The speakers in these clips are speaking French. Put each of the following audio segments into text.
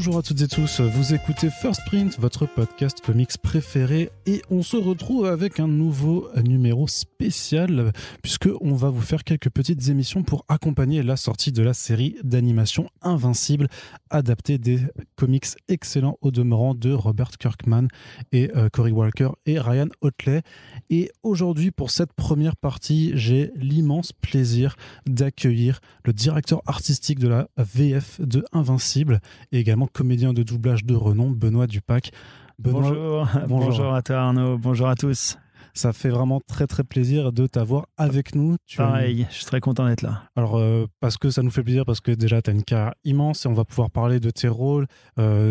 Bonjour à toutes et tous, vous écoutez First Print, votre podcast comics préféré, et on se retrouve avec un nouveau numéro spécial, puisqu'on va vous faire quelques petites émissions pour accompagner la sortie de la série d'animation Invincible, adaptée des comics excellents au demeurant de Robert Kirkman et Cory Walker et Ryan Ottley. Et aujourd'hui, pour cette première partie, j'ai l'immense plaisir d'accueillir le directeur artistique de la VF de Invincible et également comédien de doublage de renom, Benoît Dupac. Bonjour. Bonjour à toi Arnaud, bonjour à tous. Ça fait vraiment très très plaisir de t'avoir avec nous. Pareil, je suis très content d'être là. Alors, parce que ça nous fait plaisir, parce que déjà tu as une carrière immense et on va pouvoir parler de tes rôles, de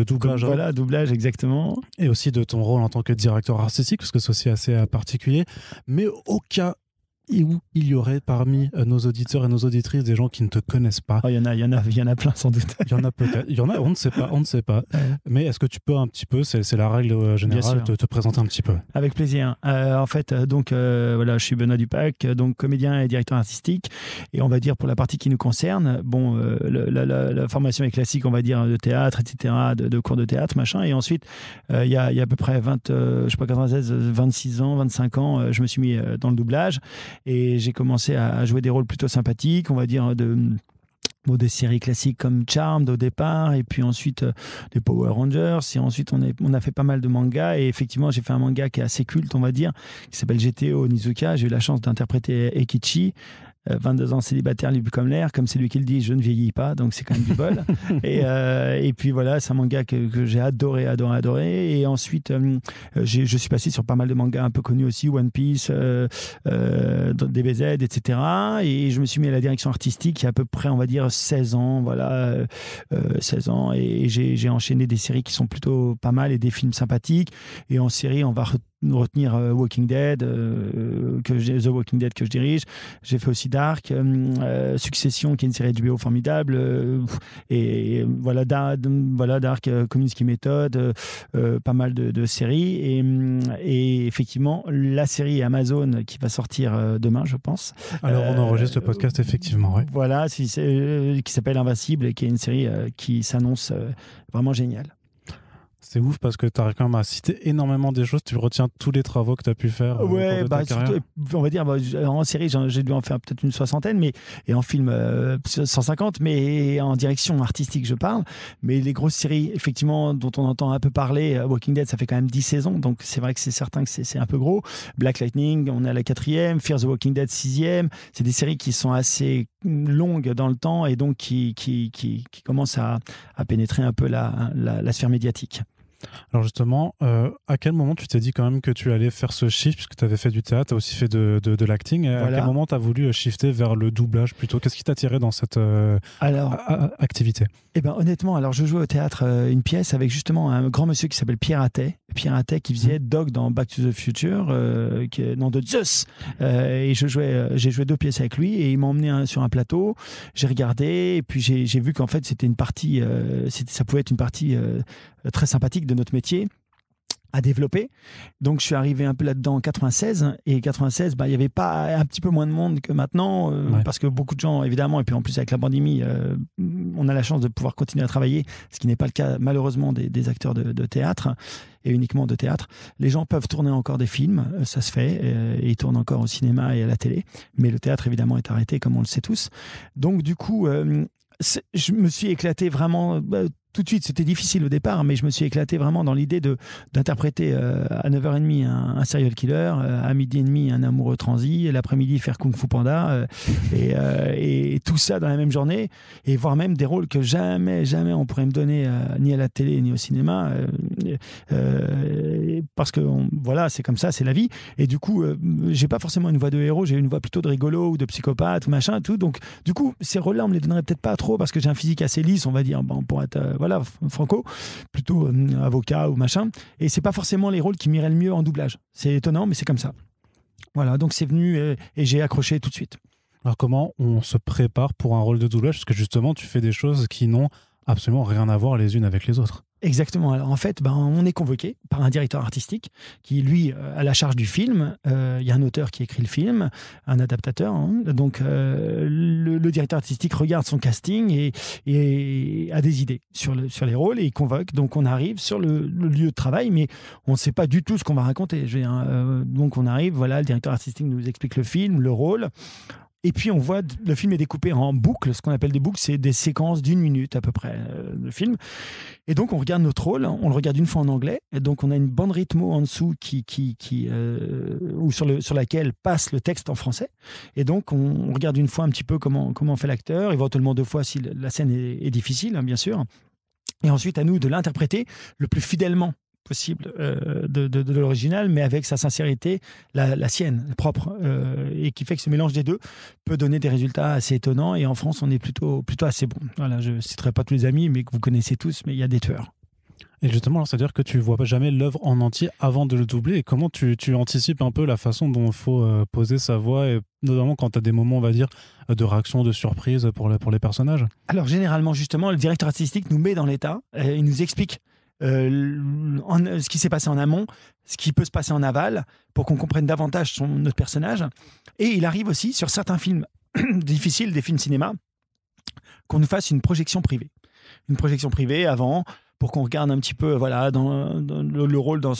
doublage. Voilà, doublage exactement. Et aussi de ton rôle en tant que directeur artistique, parce que c'est aussi assez particulier. Mais au cas où il y aurait parmi nos auditeurs et nos auditrices des gens qui ne te connaissent pas. Il y en a plein sans doute. Il y en a peut-être, on ne sait pas. Ouais. Mais est-ce que tu peux un petit peu, c'est la règle générale, te présenter un petit peu? Avec plaisir. Voilà, je suis Benoît Dupac, donc comédien et directeur artistique. Et on va dire pour la partie qui nous concerne, la formation est classique, on va dire, de théâtre, etc., de cours de théâtre, machin. Et ensuite, il y a à peu près 26 ans, 25 ans, je me suis mis dans le doublage. Et j'ai commencé à jouer des rôles plutôt sympathiques, on va dire, des séries classiques comme Charmed au départ, et puis ensuite des Power Rangers, et ensuite on a fait pas mal de mangas, et effectivement j'ai fait un manga qui est assez culte, on va dire, qui s'appelle GTO Onizuka. J'ai eu la chance d'interpréter Ekichi, 22 ans célibataire, libre comme l'air, comme c'est lui qui le dit, je ne vieillis pas, donc c'est quand même du bol. Et puis voilà, c'est un manga que j'ai adoré. Et ensuite, je suis passé sur pas mal de mangas un peu connus aussi, One Piece, DBZ, etc. Et je me suis mis à la direction artistique il y a à peu près, on va dire, 16 ans. Voilà, 16 ans. Et j'ai enchaîné des séries qui sont plutôt pas mal et des films sympathiques. Et en série, on va retenir Walking Dead, The Walking Dead que je dirige. J'ai fait aussi Dark, Succession qui est une série HBO formidable, et voilà Dark, Kominsky Method, pas mal de séries, et effectivement la série Amazon qui va sortir demain, je pense. Alors on enregistre le podcast, effectivement. Ouais. Voilà, qui s'appelle Invincible et qui est une série qui s'annonce vraiment géniale. C'est ouf parce que tu as quand même à citer énormément des choses. Tu retiens tous les travaux que tu as pu faire. Ouais, on va dire, en série, j'ai dû en faire peut-être une 60aine, et en film, 150, mais en direction artistique, je parle. Mais les grosses séries, effectivement, dont on entend un peu parler, Walking Dead, ça fait quand même 10 saisons, donc c'est vrai que c'est certain que c'est un peu gros. Black Lightning, on est à la 4e, Fear the Walking Dead, 6e. C'est des séries qui sont assez longues dans le temps et donc qui commencent à pénétrer un peu la sphère médiatique. Alors justement, à quel moment tu t'es dit quand même que tu allais faire ce shift, puisque tu avais fait du théâtre, tu as aussi fait de l'acting, et à quel moment tu as voulu shifter vers le doublage plutôt? Qu'est-ce qui t'a attiré dans cette activité? Honnêtement, je jouais au théâtre une pièce avec justement un grand monsieur qui s'appelle Pierre Attet qui faisait Doc dans Back to the Future, nom de Zeus, et j'ai joué 2 pièces avec lui, et il m'a emmené sur un plateau, j'ai regardé, et puis j'ai vu qu'en fait c'était une partie, ça pouvait être une partie très sympathique de notre métier à développer. Donc je suis arrivé un peu là-dedans en 96, et 96, il y avait pas un petit peu moins de monde que maintenant, parce que beaucoup de gens, évidemment, et puis en plus avec la pandémie, on a la chance de pouvoir continuer à travailler, ce qui n'est pas le cas malheureusement des acteurs de théâtre, et uniquement de théâtre. Les gens peuvent tourner encore des films, ça se fait, et ils tournent encore au cinéma et à la télé, mais le théâtre évidemment est arrêté, comme on le sait tous. Donc du coup, je me suis éclaté vraiment tout de suite. C'était difficile au départ, mais je me suis éclaté vraiment dans l'idée d'interpréter à 9h30 un serial killer, à 12h30 un amoureux transi, et l'après-midi faire Kung Fu Panda, et tout ça dans la même journée, et voire même des rôles que jamais on pourrait me donner ni à la télé ni au cinéma, parce que voilà, c'est comme ça, c'est la vie. Et du coup, j'ai pas forcément une voix de héros, j'ai une voix plutôt de rigolo ou de psychopathe ou machin, tout. Donc du coup, ces rôles-là, on me les donnerait peut-être pas trop, parce que j'ai un physique assez lisse, on va dire, pour être franco, plutôt avocat ou machin, et c'est pas forcément les rôles qui m'iraient le mieux en doublage. C'est étonnant, mais c'est comme ça. Voilà, donc c'est venu, et j'ai accroché tout de suite. Alors comment on se prépare pour un rôle de doublage? Parce que justement, tu fais des choses qui n'ont absolument rien à voir les unes avec les autres. Exactement. Alors en fait, on est convoqué par un directeur artistique qui, lui, a la charge du film. Il y a un auteur qui écrit le film, un adaptateur. Donc le directeur artistique regarde son casting et a des idées sur les rôles et il convoque. Donc on arrive sur le lieu de travail, mais on ne sait pas du tout ce qu'on va raconter. Donc on arrive, voilà, le directeur artistique nous explique le film, le rôle. Et puis on voit, le film est découpé en boucles. Ce qu'on appelle des boucles, c'est des séquences d'1 minute à peu près de film. Et donc on regarde notre rôle, on le regarde une fois en anglais. Et donc on a une bande rythmo en dessous sur laquelle passe le texte en français. Et donc on regarde une fois un petit peu comment fait l'acteur, éventuellement 2 fois si la scène est difficile, hein, bien sûr. Et ensuite à nous de l'interpréter le plus fidèlement possible de l'original, mais avec sa sincérité, la sienne, propre, et qui fait que ce mélange des deux peut donner des résultats assez étonnants. Et en France, on est plutôt assez bon. Voilà, je ne citerai pas tous les amis, mais que vous connaissez tous, mais il y a des tueurs. Et justement, alors, c'est-à-dire que tu ne vois jamais l'œuvre en entier avant de le doubler. Et comment tu anticipes un peu la façon dont il faut poser sa voix, et notamment quand tu as des moments, on va dire, de réaction, de surprise pour les personnages? Alors, généralement, justement, le directeur artistique nous met dans l'état, et il nous explique ce qui s'est passé en amont, ce qui peut se passer en aval, pour qu'on comprenne davantage notre personnage. Et il arrive aussi, sur certains films difficiles, des films cinéma, qu'on nous fasse une projection privée. Une projection privée avant, pour qu'on regarde un petit peu dans le rôle dans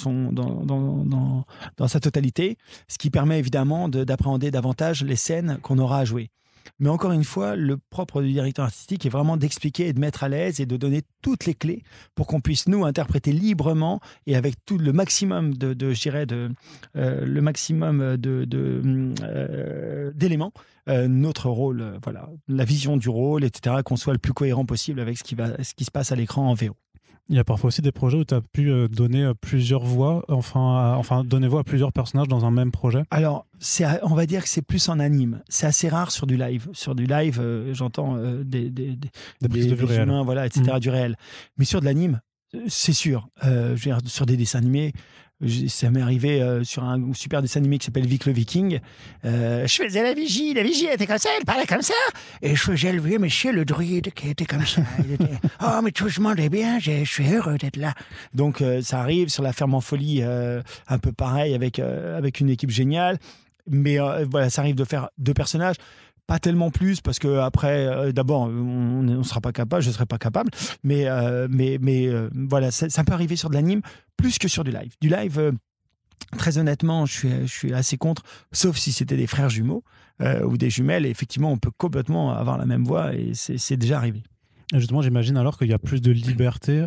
sa totalité, ce qui permet évidemment d'appréhender davantage les scènes qu'on aura à jouer. Mais encore une fois, le propre du directeur artistique est vraiment d'expliquer et de mettre à l'aise et de donner toutes les clés pour qu'on puisse nous interpréter librement et avec tout le maximum d'éléments notre rôle, la vision du rôle, etc., qu'on soit le plus cohérent possible avec ce qui se passe à l'écran en VO. Il y a parfois aussi des projets où tu as pu donner plusieurs voix, donner voix à plusieurs personnages dans un même projet. Alors, on va dire que c'est plus en anime. C'est assez rare sur du live. Sur du live, j'entends des prises de vue réelles, etc., du réel. Mais sur de l'anime, c'est sûr. Je veux dire, sur des dessins animés, ça m'est arrivé sur un super dessin animé qui s'appelle Vic le Viking. Je faisais la vigie était comme ça, elle parlait comme ça. Et je faisais le vieux monsieur, le druide, qui était comme ça. Il était, oh, mais tout, je m'endais bien, je suis heureux d'être là. Donc, ça arrive sur la ferme en folie, un peu pareil, avec une équipe géniale. Mais ça arrive de faire 2 personnages. Pas tellement plus, parce que après, d'abord, on ne sera pas capable, je ne serai pas capable. Mais voilà, ça peut arriver sur de l'anime plus que sur du live. Du live, très honnêtement, je suis assez contre, sauf si c'était des frères jumeaux ou des jumelles. Et effectivement, on peut complètement avoir la même voix et c'est déjà arrivé. Et justement, j'imagine alors qu'il y a plus de liberté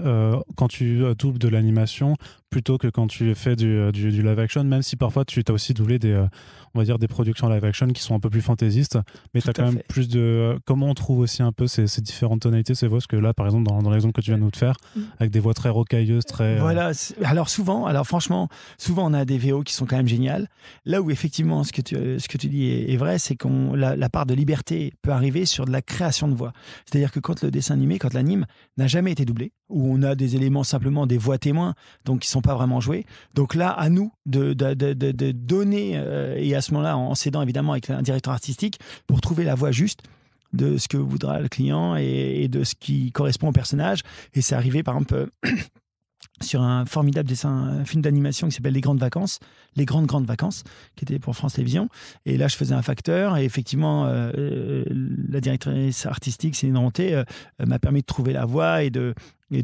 quand tu doubles de l'animation plutôt que quand tu fais du live action, même si parfois tu as aussi doublé on va dire des productions live action qui sont un peu plus fantaisistes, mais tu as quand même plus de... Comment on trouve aussi un peu ces différentes tonalités, ces voix? Parce que là, par exemple, dans l'exemple que tu viens de nous faire, avec des voix très rocailleuses, très... Voilà, alors franchement, souvent on a des VO qui sont quand même géniales. Là où effectivement, ce que tu dis est vrai, c'est que la part de liberté peut arriver sur de la création de voix. C'est-à-dire que quand le dessin animé, quand l'anime n'a jamais été doublé, où on a des éléments simplement des voix témoins, donc qui ne sont pas vraiment joués. Donc là, à nous de donner, et à ce moment-là, en s'aidant évidemment avec un directeur artistique, pour trouver la voix juste de ce que voudra le client et de ce qui correspond au personnage. Et c'est arrivé, par exemple, sur un formidable un film d'animation qui s'appelle Les Grandes Vacances, Les Grandes Vacances, qui était pour France Télévisions. Et là, je faisais un facteur et effectivement, la directrice artistique, Céline Ronté, m'a permis de trouver la voix et de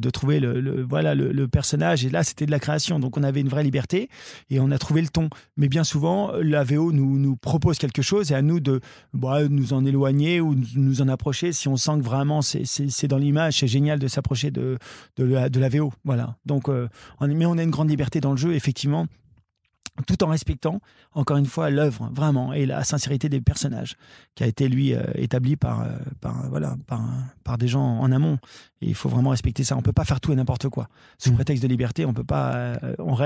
trouver le personnage. Et là, c'était de la création. Donc, on avait une vraie liberté et on a trouvé le ton. Mais bien souvent, la VO nous propose quelque chose et à nous de nous en éloigner ou nous en approcher si on sent que vraiment c'est dans l'image. C'est génial de s'approcher de la VO. Voilà. Donc, mais on a une grande liberté dans le jeu, effectivement, tout en respectant, encore une fois, l'œuvre, vraiment, et la sincérité des personnages, qui a été, lui, établi par des gens en amont. Et il faut vraiment respecter ça. On ne peut pas faire tout et n'importe quoi. Sous prétexte de liberté, on peut pas,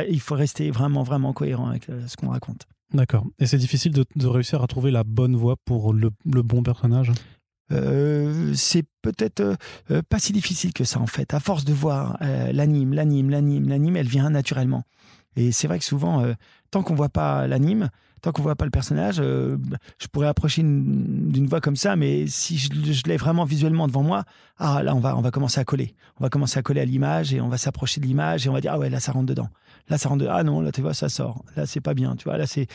il faut rester vraiment, vraiment cohérent avec ce qu'on raconte. D'accord. Et c'est difficile de réussir à trouver la bonne voix pour le bon personnage? C'est peut-être pas si difficile que ça, en fait. À force de voir l'anime, elle vient naturellement. Et c'est vrai que souvent, tant qu'on ne voit pas l'anime, tant qu'on voit pas le personnage, je pourrais approcher d'une voix comme ça, mais si je l'ai vraiment visuellement devant moi, là on va commencer à coller. On va commencer à coller à l'image et on va s'approcher de l'image et on va dire ah ouais, là ça rentre dedans. Là ça rentre dedans. Ah non, là tu vois ça sort. Là c'est pas bien, tu vois. Là c'est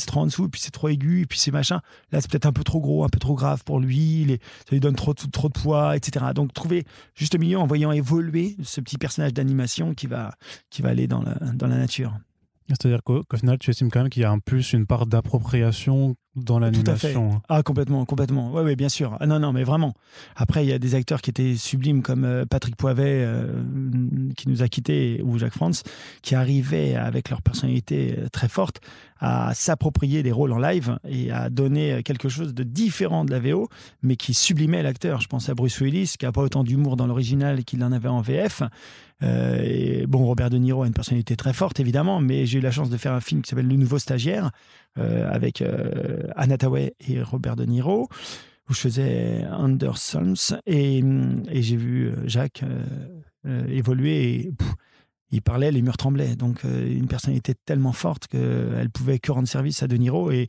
trop en dessous, puis c'est trop aigu, et puis c'est machin. Là c'est peut-être un peu trop gros, un peu trop grave pour lui, ça lui donne trop de poids, etc. Donc trouver juste le milieu en voyant évoluer ce petit personnage d'animation qui va aller dans la nature. C'est-à-dire qu'au final, tu estimes quand même qu'il y a une part d'appropriation dans l'animation. Tout à fait. Ah, complètement. Ouais, bien sûr. Ah, non, mais vraiment. Après, il y a des acteurs qui étaient sublimes comme Patrick Poivet, qui nous a quittés, ou Jacques Frantz, qui arrivaient avec leur personnalité très forte à s'approprier des rôles en live et à donner quelque chose de différent de la VO, mais qui sublimait l'acteur. Je pense à Bruce Willis, qui n'a pas autant d'humour dans l'original qu'il en avait en VF. Et bon, Robert De Niro a une personnalité très forte, évidemment, mais j'ai eu la chance de faire un film qui s'appelle Le Nouveau Stagiaire, avec Anna Thaouet et Robert De Niro, où je faisais Anders Solms, et j'ai vu Jacques évoluer, et il parlait, les murs tremblaient. Donc, une personnalité tellement forte qu'elle pouvait que rendre service à De Niro et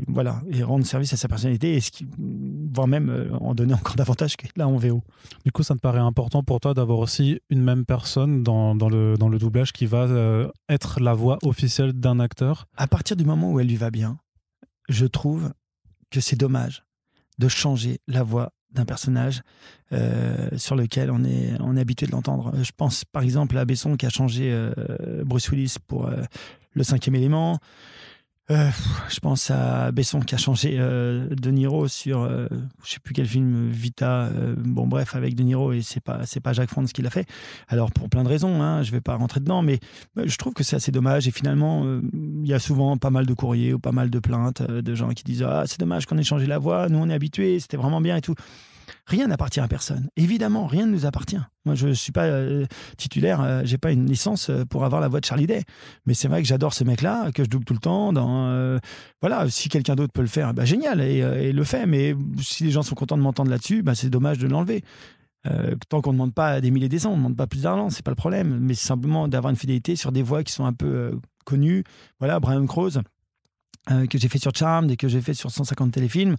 voilà, et rendre service à sa personnalité, voire même en donner encore davantage que là en VO. Du coup, ça te paraît important pour toi d'avoir aussi une même personne dans le doublage qui va être la voix officielle d'un acteur? À partir du moment où elle lui va bien, je trouve que c'est dommage de changer la voix d'un personnage sur lequel on est habitué de l'entendre. Je pense par exemple à Besson qui a changé Bruce Willis pour Le Cinquième Élément. Je pense à Besson qui a changé De Niro sur je sais plus quel film, Vita, bon bref, avec De Niro, et c'est pas Jacques Frantz qui l'a fait. Alors pour plein de raisons, hein, je vais pas rentrer dedans, mais je trouve que c'est assez dommage, et finalement il y a souvent pas mal de courriers ou pas mal de plaintes de gens qui disent c'est dommage qu'on ait changé la voix, nous on est habitués, c'était vraiment bien et tout. Rien n'appartient à personne. Évidemment, rien ne nous appartient. Moi, je ne suis pas titulaire, j'ai pas une licence pour avoir la voix de Charlie Day. Mais c'est vrai que j'adore ce mec-là, que je double tout le temps. Voilà, si quelqu'un d'autre peut le faire, génial, et le fait. Mais si les gens sont contents de m'entendre là-dessus, c'est dommage de l'enlever. Tant qu'on ne demande pas des milliers des cents, on ne demande pas plus d'argent, c'est pas le problème. Mais c'est simplement d'avoir une fidélité sur des voix qui sont un peu connues. Voilà, Brian Krause, que j'ai fait sur Charmed et que j'ai fait sur 150 téléfilms.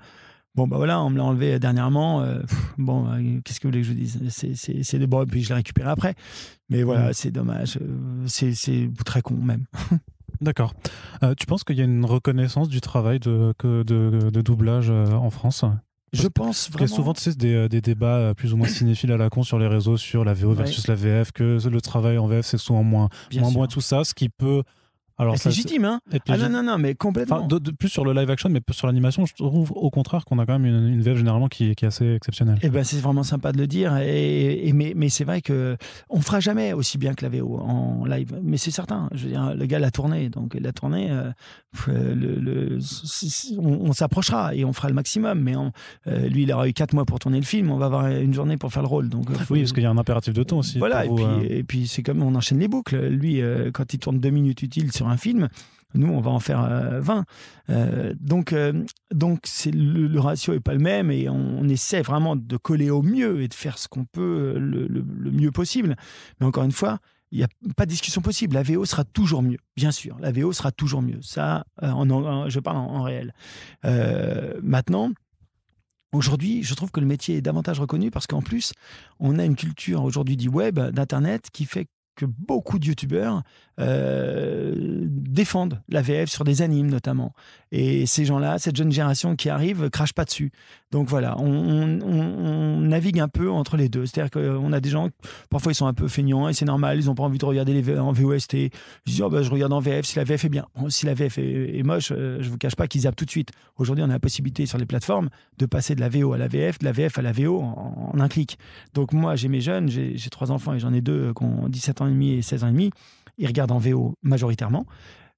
Bon, voilà, on me l'a enlevé dernièrement. Qu'est-ce que vous voulez que je vous dise ? C'est de bon, puis je l'ai récupéré après. Mais voilà, c'est dommage. C'est très con, même. D'accord. Tu penses qu'il y a une reconnaissance du travail de doublage en France ? Je pense vraiment. Il y a souvent, tu sais, des débats plus ou moins cinéphiles à la con sur les réseaux, sur la VO versus la VF, que le travail en VF, c'est souvent moins tout ça, ce qui peut... Alors, c'est légitime, hein. Non, mais complètement. Enfin, plus sur le live action, mais plus sur l'animation, je trouve au contraire qu'on a quand même une VF généralement qui est assez exceptionnelle. C'est vraiment sympa de le dire. Mais c'est vrai que on fera jamais aussi bien que la VO en live. Mais c'est certain. Je veux dire, le gars l'a tourné, donc la tournée, on s'approchera et on fera le maximum. Mais lui, il aura eu 4 mois pour tourner le film. On va avoir une journée pour faire le rôle. Donc, oui, parce qu'il y a un impératif de temps aussi. Voilà. Et puis c'est comme on enchaîne les boucles. Lui, quand il tourne 2 minutes utiles sur un film, nous on va en faire 20, donc c'est le ratio est pas le même, et on essaie vraiment de coller au mieux et de faire ce qu'on peut le mieux possible. Mais encore une fois, il n'y a pas de discussion possible. La VO sera toujours mieux, bien sûr. La VO sera toujours mieux. Ça, je parle en réel. Maintenant, aujourd'hui, je trouve que le métier est davantage reconnu parce qu'en plus, on a une culture aujourd'hui du web, d'internet, qui fait que beaucoup de youtubeurs défendent la VF sur des animes notamment, et ces gens-là, cette jeune génération qui arrive, crachent pas dessus. Donc voilà, on navigue un peu entre les deux, c'est-à-dire qu'on a des gens, parfois ils sont un peu feignants et c'est normal, ils n'ont pas envie de regarder les en VOST, ils disent je regarde en VF si la VF est bien. Bon, si la VF est moche, je vous cache pas qu'ils zappent tout de suite. Aujourd'hui on a la possibilité sur les plateformes de passer de la VO à la VF, de la VF à la VO en un clic. Donc moi j'ai mes jeunes, j'ai 3 enfants et j'en ai 2 qui ont 17 ans et demi et 16 ans et demi. Ils regardent en VO majoritairement.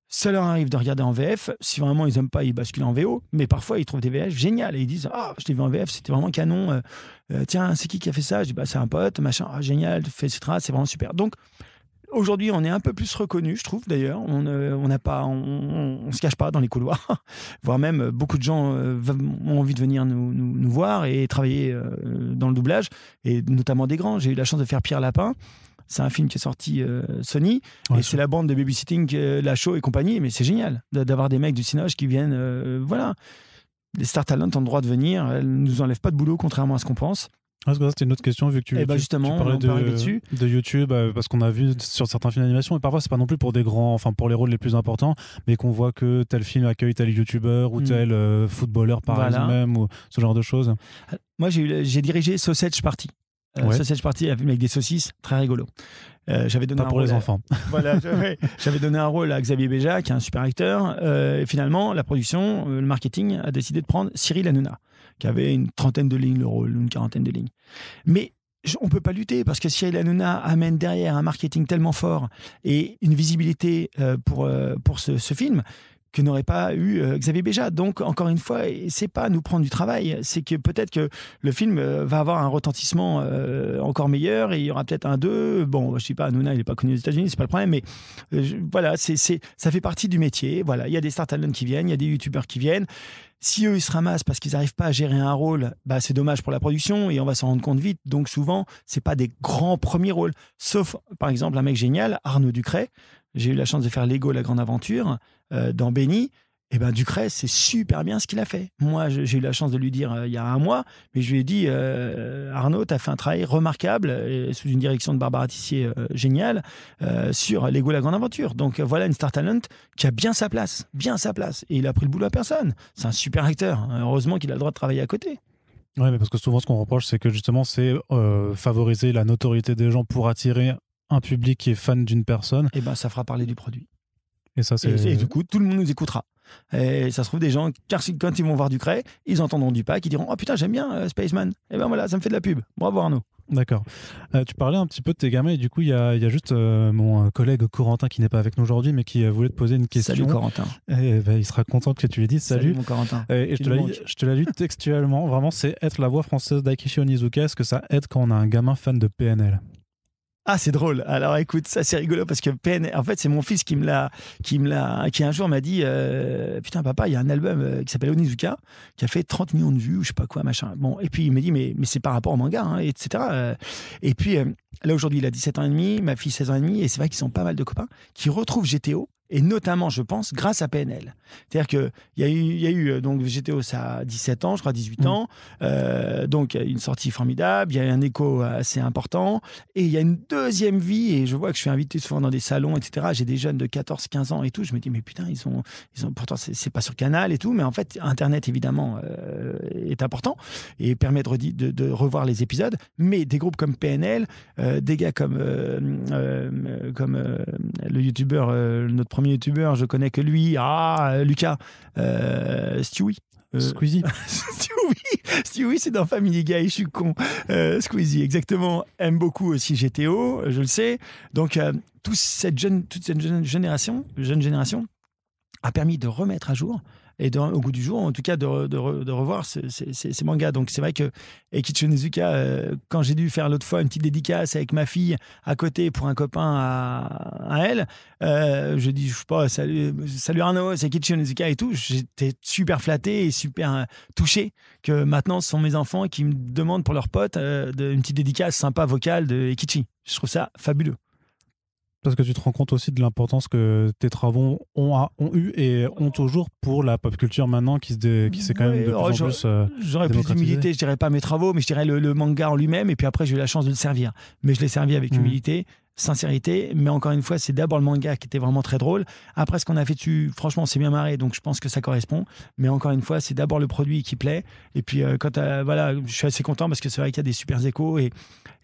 Ça leur arrive de regarder en VF. Si vraiment ils n'aiment pas, ils basculent en VO. Mais parfois, ils trouvent des VF géniales et ils disent je l'ai vu en VF, c'était vraiment canon. Tiens, c'est qui a fait ça ? Je dis c'est un pote, machin. Génial, etc. C'est vraiment super. Donc, aujourd'hui, on est un peu plus reconnu, je trouve d'ailleurs. On se cache pas dans les couloirs. Voire même, beaucoup de gens ont envie de venir nous voir et travailler dans le doublage, et notamment des grands. J'ai eu la chance de faire Pierre Lapin. c'est un film qui est sorti Sony, Ouais, et c'est la bande de babysitting, La Show et compagnie, mais c'est génial d'avoir des mecs du Cinoche qui viennent, voilà. Les Star Talent ont le droit de venir, elles ne nous enlèvent pas de boulot, contrairement à ce qu'on pense. Parce que ça, c'était une autre question, vu que tu Justement, parlais on peut arriver dessus. de YouTube, parce qu'on a vu sur certains films d'animation, et parfois c'est pas non plus pour des grands, enfin pour les rôles les plus importants, mais qu'on voit que tel film accueille tel YouTuber ou tel footballeur par exemple même, ou ce genre de choses. Moi, j'ai dirigé Sausage Party. Sausage Party, un film avec des saucisses, très rigolo. J'avais donné pas pour les enfants. Voilà, j'avais donné un rôle à Xavier Béja, qui est un super acteur. Et finalement, la production, le marketing, a décidé de prendre Cyril Hanouna, qui avait une 30aine de lignes le rôle, une 40aine de lignes. Mais on ne peut pas lutter parce que Cyril Hanouna amène derrière un marketing tellement fort et une visibilité pour ce film que n'aurait pas eu Xavier Béja. Donc, encore une fois, c'est pas nous prendre du travail, c'est que peut-être que le film va avoir un retentissement encore meilleur et il y aura peut-être un 2. Bon, je sais pas, Hanouna, il n'est pas connu aux États-Unis, c'est pas le problème, mais voilà, ça fait partie du métier. Voilà, il y a des Star Talent qui viennent, il y a des youtubeurs qui viennent. Si eux, ils se ramassent parce qu'ils n'arrivent pas à gérer un rôle, bah, c'est dommage pour la production et on va s'en rendre compte vite. Donc, souvent, c'est pas des grands premiers rôles. Sauf, par exemple, un mec génial, Arnaud Ducret. J'ai eu la chance de faire Lego, la grande aventure, dans Benny. Et ben Ducret, c'est super bien ce qu'il a fait. Moi, j'ai eu la chance de lui dire il y a un mois, mais je lui ai dit Arnaud, tu as fait un travail remarquable sous une direction de Barbara Tissier géniale sur Lego, la grande aventure. Donc voilà une Star Talent qui a bien sa place. Et il a pris le boulot à personne. C'est un super acteur. Heureusement qu'il a le droit de travailler à côté. Oui, mais parce que souvent, ce qu'on reproche, c'est que justement, c'est favoriser la notoriété des gens pour attirer un public qui est fan d'une personne. Et ben ça fera parler du produit. Et ça, c'est... Et du coup, tout le monde nous écoutera. Et ça se trouve, des gens, quand ils vont voir Ducret, ils entendront du pack, ils diront « Oh putain, j'aime bien Spaceman ». Et ben voilà, ça me fait de la pub. Bravo Arnaud. D'accord. Tu parlais un petit peu de tes gamins et du coup, il y a juste mon collègue Corentin qui n'est pas avec nous aujourd'hui, mais qui voulait te poser une question. Salut Corentin. Et, il sera content que tu lui dises salut. Salut mon Corentin. Et je te la lis textuellement. Vraiment, c'est être la voix française d'Akishi Onizuka. Est-ce que ça aide quand on a un gamin fan de PNL ? Ah, c'est drôle. Alors écoute, ça c'est rigolo parce que PNL, en fait, c'est mon fils qui un jour m'a dit putain papa, il y a un album qui s'appelle Onizuka qui a fait 30 millions de vues ou je sais pas quoi, machin. Bon, et puis il me dit mais c'est par rapport au manga, hein, etc. Et puis là aujourd'hui, il a 17 ans et demi, ma fille 16 ans et demi, et c'est vrai qu'ils sont pas mal de copains qui retrouvent GTO. Et notamment, je pense, grâce à PNL. C'est-à-dire qu'il y a eu donc GTO, ça a 17 ans, je crois 18 ans. Donc, il y a une sortie formidable, il y a un écho assez important. Et il y a une deuxième vie. Et je vois que je suis invité souvent dans des salons, etc. J'ai des jeunes de 14, 15 ans et tout. Je me dis, mais putain, ils ont pourtant, c'est pas sur Canal et tout. Mais en fait, Internet, évidemment, est important et permet de revoir les épisodes. Mais des groupes comme PNL, des gars comme le youtubeur, notre premier youtubeur, je connais que lui, Lucas, Stewie. Squeezie. Stewie, c'est dans Family Guy, je suis con. Squeezie, exactement, aime beaucoup aussi GTO, je le sais. Donc, toute cette jeune génération a permis de remettre à jour et au goût du jour, en tout cas, de revoir ces mangas. Donc, c'est vrai que Eiichiro Onizuka, quand j'ai dû faire l'autre fois une petite dédicace avec ma fille à côté pour un copain à elle, je dis, je sais pas, salut Arnaud, c'est Eiichiro Onizuka et tout. J'étais super flatté et super touché que maintenant, ce sont mes enfants qui me demandent pour leurs potes une petite dédicace sympa vocale de Eiichi. Je trouve ça fabuleux. Parce que tu te rends compte aussi de l'importance que tes travaux ont eu et ont toujours pour la pop culture maintenant qui s'est quand même de plus en plus j'aurais plus d'humilité, je dirais pas mes travaux, mais je dirais le manga en lui-même, et puis après j'ai eu la chance de le servir. Mais je l'ai servi avec humilité, sincérité, mais encore une fois, c'est d'abord le manga qui était vraiment très drôle. Après, ce qu'on a fait dessus, franchement, on s'est bien marré, donc je pense que ça correspond. Mais encore une fois, c'est d'abord le produit qui plaît. Et puis, voilà, je suis assez content parce que c'est vrai qu'il y a des super échos et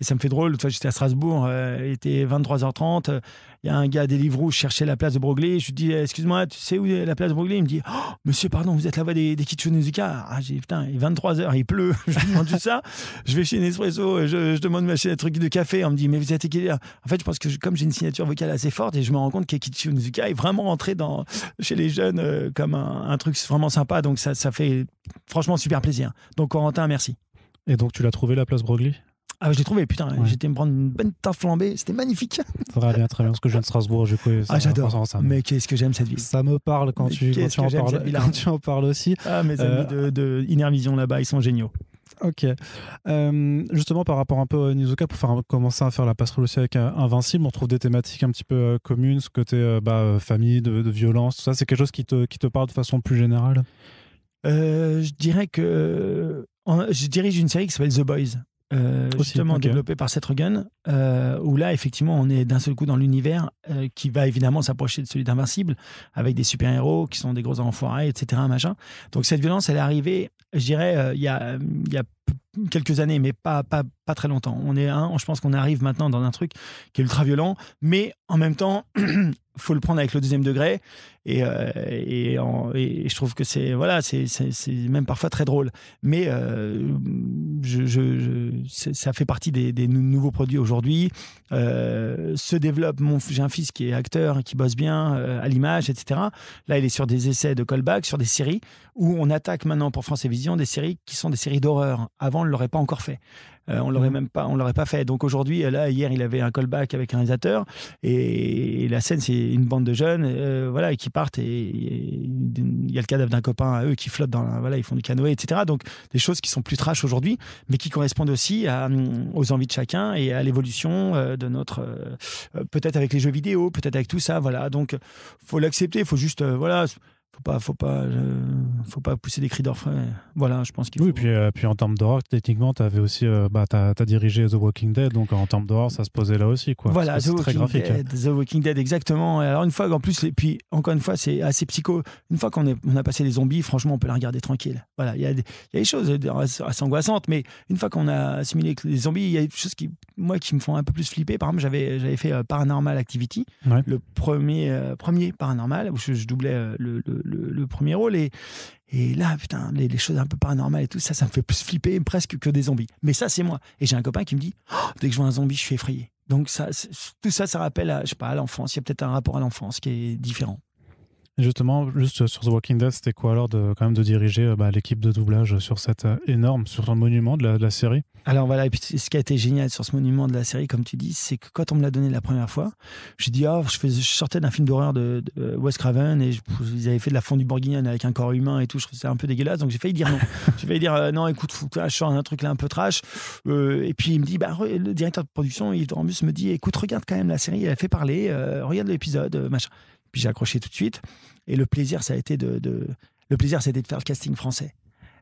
ça me fait drôle. L'autre fois, j'étais à Strasbourg, il était 23h30. Il y a un gars des livres rouges, cherchait la place de Broglie. Je lui dis, excuse-moi, tu sais où est la place de Broglie? Il me dit, oh, monsieur, pardon, vous êtes la voix des Eiichiro Onizuka. Ah, j'ai dit, putain, il est 23h, il pleut. Je lui demande juste ça. Je vais chez Nespresso, je demande ma chaîne de trucs de café. On me dit, mais vous êtes quelle heure? En fait, je pense que comme j'ai une signature vocale assez forte et je me rends compte qu'Eiichiro Onizuka est vraiment rentré chez les jeunes comme un truc vraiment sympa. Donc, ça fait franchement super plaisir. Donc, Corentin, merci. Et donc, tu l'as trouvé la place Broglie? Ah, je l'ai trouvé, putain, ouais. J'étais me prendre une bonne tarte flambée, c'était magnifique. Très bien, parce que je viens de Strasbourg, du coup. J'adore, mais qu'est-ce que j'aime cette ville. Ça me parle quand tu en parles aussi. Ah, mes amis de Innervision là-bas, ils sont géniaux. Ok. Justement, par rapport un peu à Onizuka, pour commencer à faire la passerelle aussi avec Invincible, on trouve des thématiques un petit peu communes, ce côté famille, de violence, tout ça. C'est quelque chose qui te parle de façon plus générale? Je dirais que je dirige une série qui s'appelle The Boys, justement ok. développée par Seth Rogen, où là, effectivement, on est d'un seul coup dans l'univers qui va évidemment s'approcher de celui d'Invincible, avec des super-héros qui sont des gros enfoirés, etc. Machin. Donc cette violence, elle est arrivée, je dirais, il y a quelques années, mais pas très longtemps. Je pense qu'on arrive maintenant dans un truc qui est ultra violent, mais en même temps, faut le prendre avec le deuxième degré. Et je trouve que c'est même parfois très drôle. Mais ça fait partie des nouveaux produits aujourd'hui. Se développe. J'ai un fils qui est acteur et qui bosse bien à l'image, etc. Là, il est sur des essais de callback, sur des séries où on attaque maintenant pour France Télévisions des séries qui sont des séries d'horreur. Avant, on ne l'aurait pas encore fait. On l'aurait pas fait. Donc aujourd'hui, là, hier, il avait un callback avec un réalisateur et la scène, c'est une bande de jeunes, qui partent et il y a le cadavre d'un copain à eux qui flotte ils font du canoë, etc. Donc des choses qui sont plus trash aujourd'hui, mais qui correspondent aussi aux envies de chacun et à l'évolution de notre, peut-être avec les jeux vidéo, peut-être avec tout ça, voilà. Donc faut l'accepter, faut juste, faut pas pousser des cris d'orfraie. Voilà, je pense qu'il faut. Oui, puis en termes d'horreur, techniquement, tu avais aussi, t'as dirigé The Walking Dead, donc en termes d'horreur, ça se posait là aussi, quoi. Voilà, c'est très graphique. The Walking Dead, exactement. Alors une fois, en plus, et puis encore une fois, c'est assez psycho. Une fois qu'on a passé les zombies, franchement, on peut la regarder tranquille. Voilà, il y a des choses assez angoissantes, mais une fois qu'on a assimilé les zombies, il y a des choses qui me font un peu plus flipper. Par exemple, j'avais fait Paranormal Activity, le premier Paranormal, où je doublais le premier rôle et là, putain, les choses un peu paranormales et tout, ça me fait plus flipper presque que des zombies. Mais ça, c'est moi. Et j'ai un copain qui me dit, dès que je vois un zombie, je suis effrayé. Donc tout ça rappelle à l'enfance. Il y a peut-être un rapport à l'enfance qui est différent. Justement, juste sur The Walking Dead, c'était quoi alors quand même de diriger l'équipe de doublage sur cette sur un monument de la série? Alors voilà, et puis ce qui a été génial sur ce monument de la série, comme tu dis, c'est que quand on me l'a donné la première fois, j'ai dit, je sortais d'un film d'horreur de Wes Craven et ils avaient fait de la fondue bourguignonne avec un corps humain et tout, je trouvais ça un peu dégueulasse, donc j'ai failli dire non. J'ai failli dire non, écoute, je sors un truc là un peu trash. Et puis il me dit, le directeur de production, Yves Dorambus, me dit, écoute, regarde quand même la série, elle a fait parler, regarde l'épisode, machin. Puis j'ai accroché tout de suite. Et le plaisir, ça a été de faire le casting français.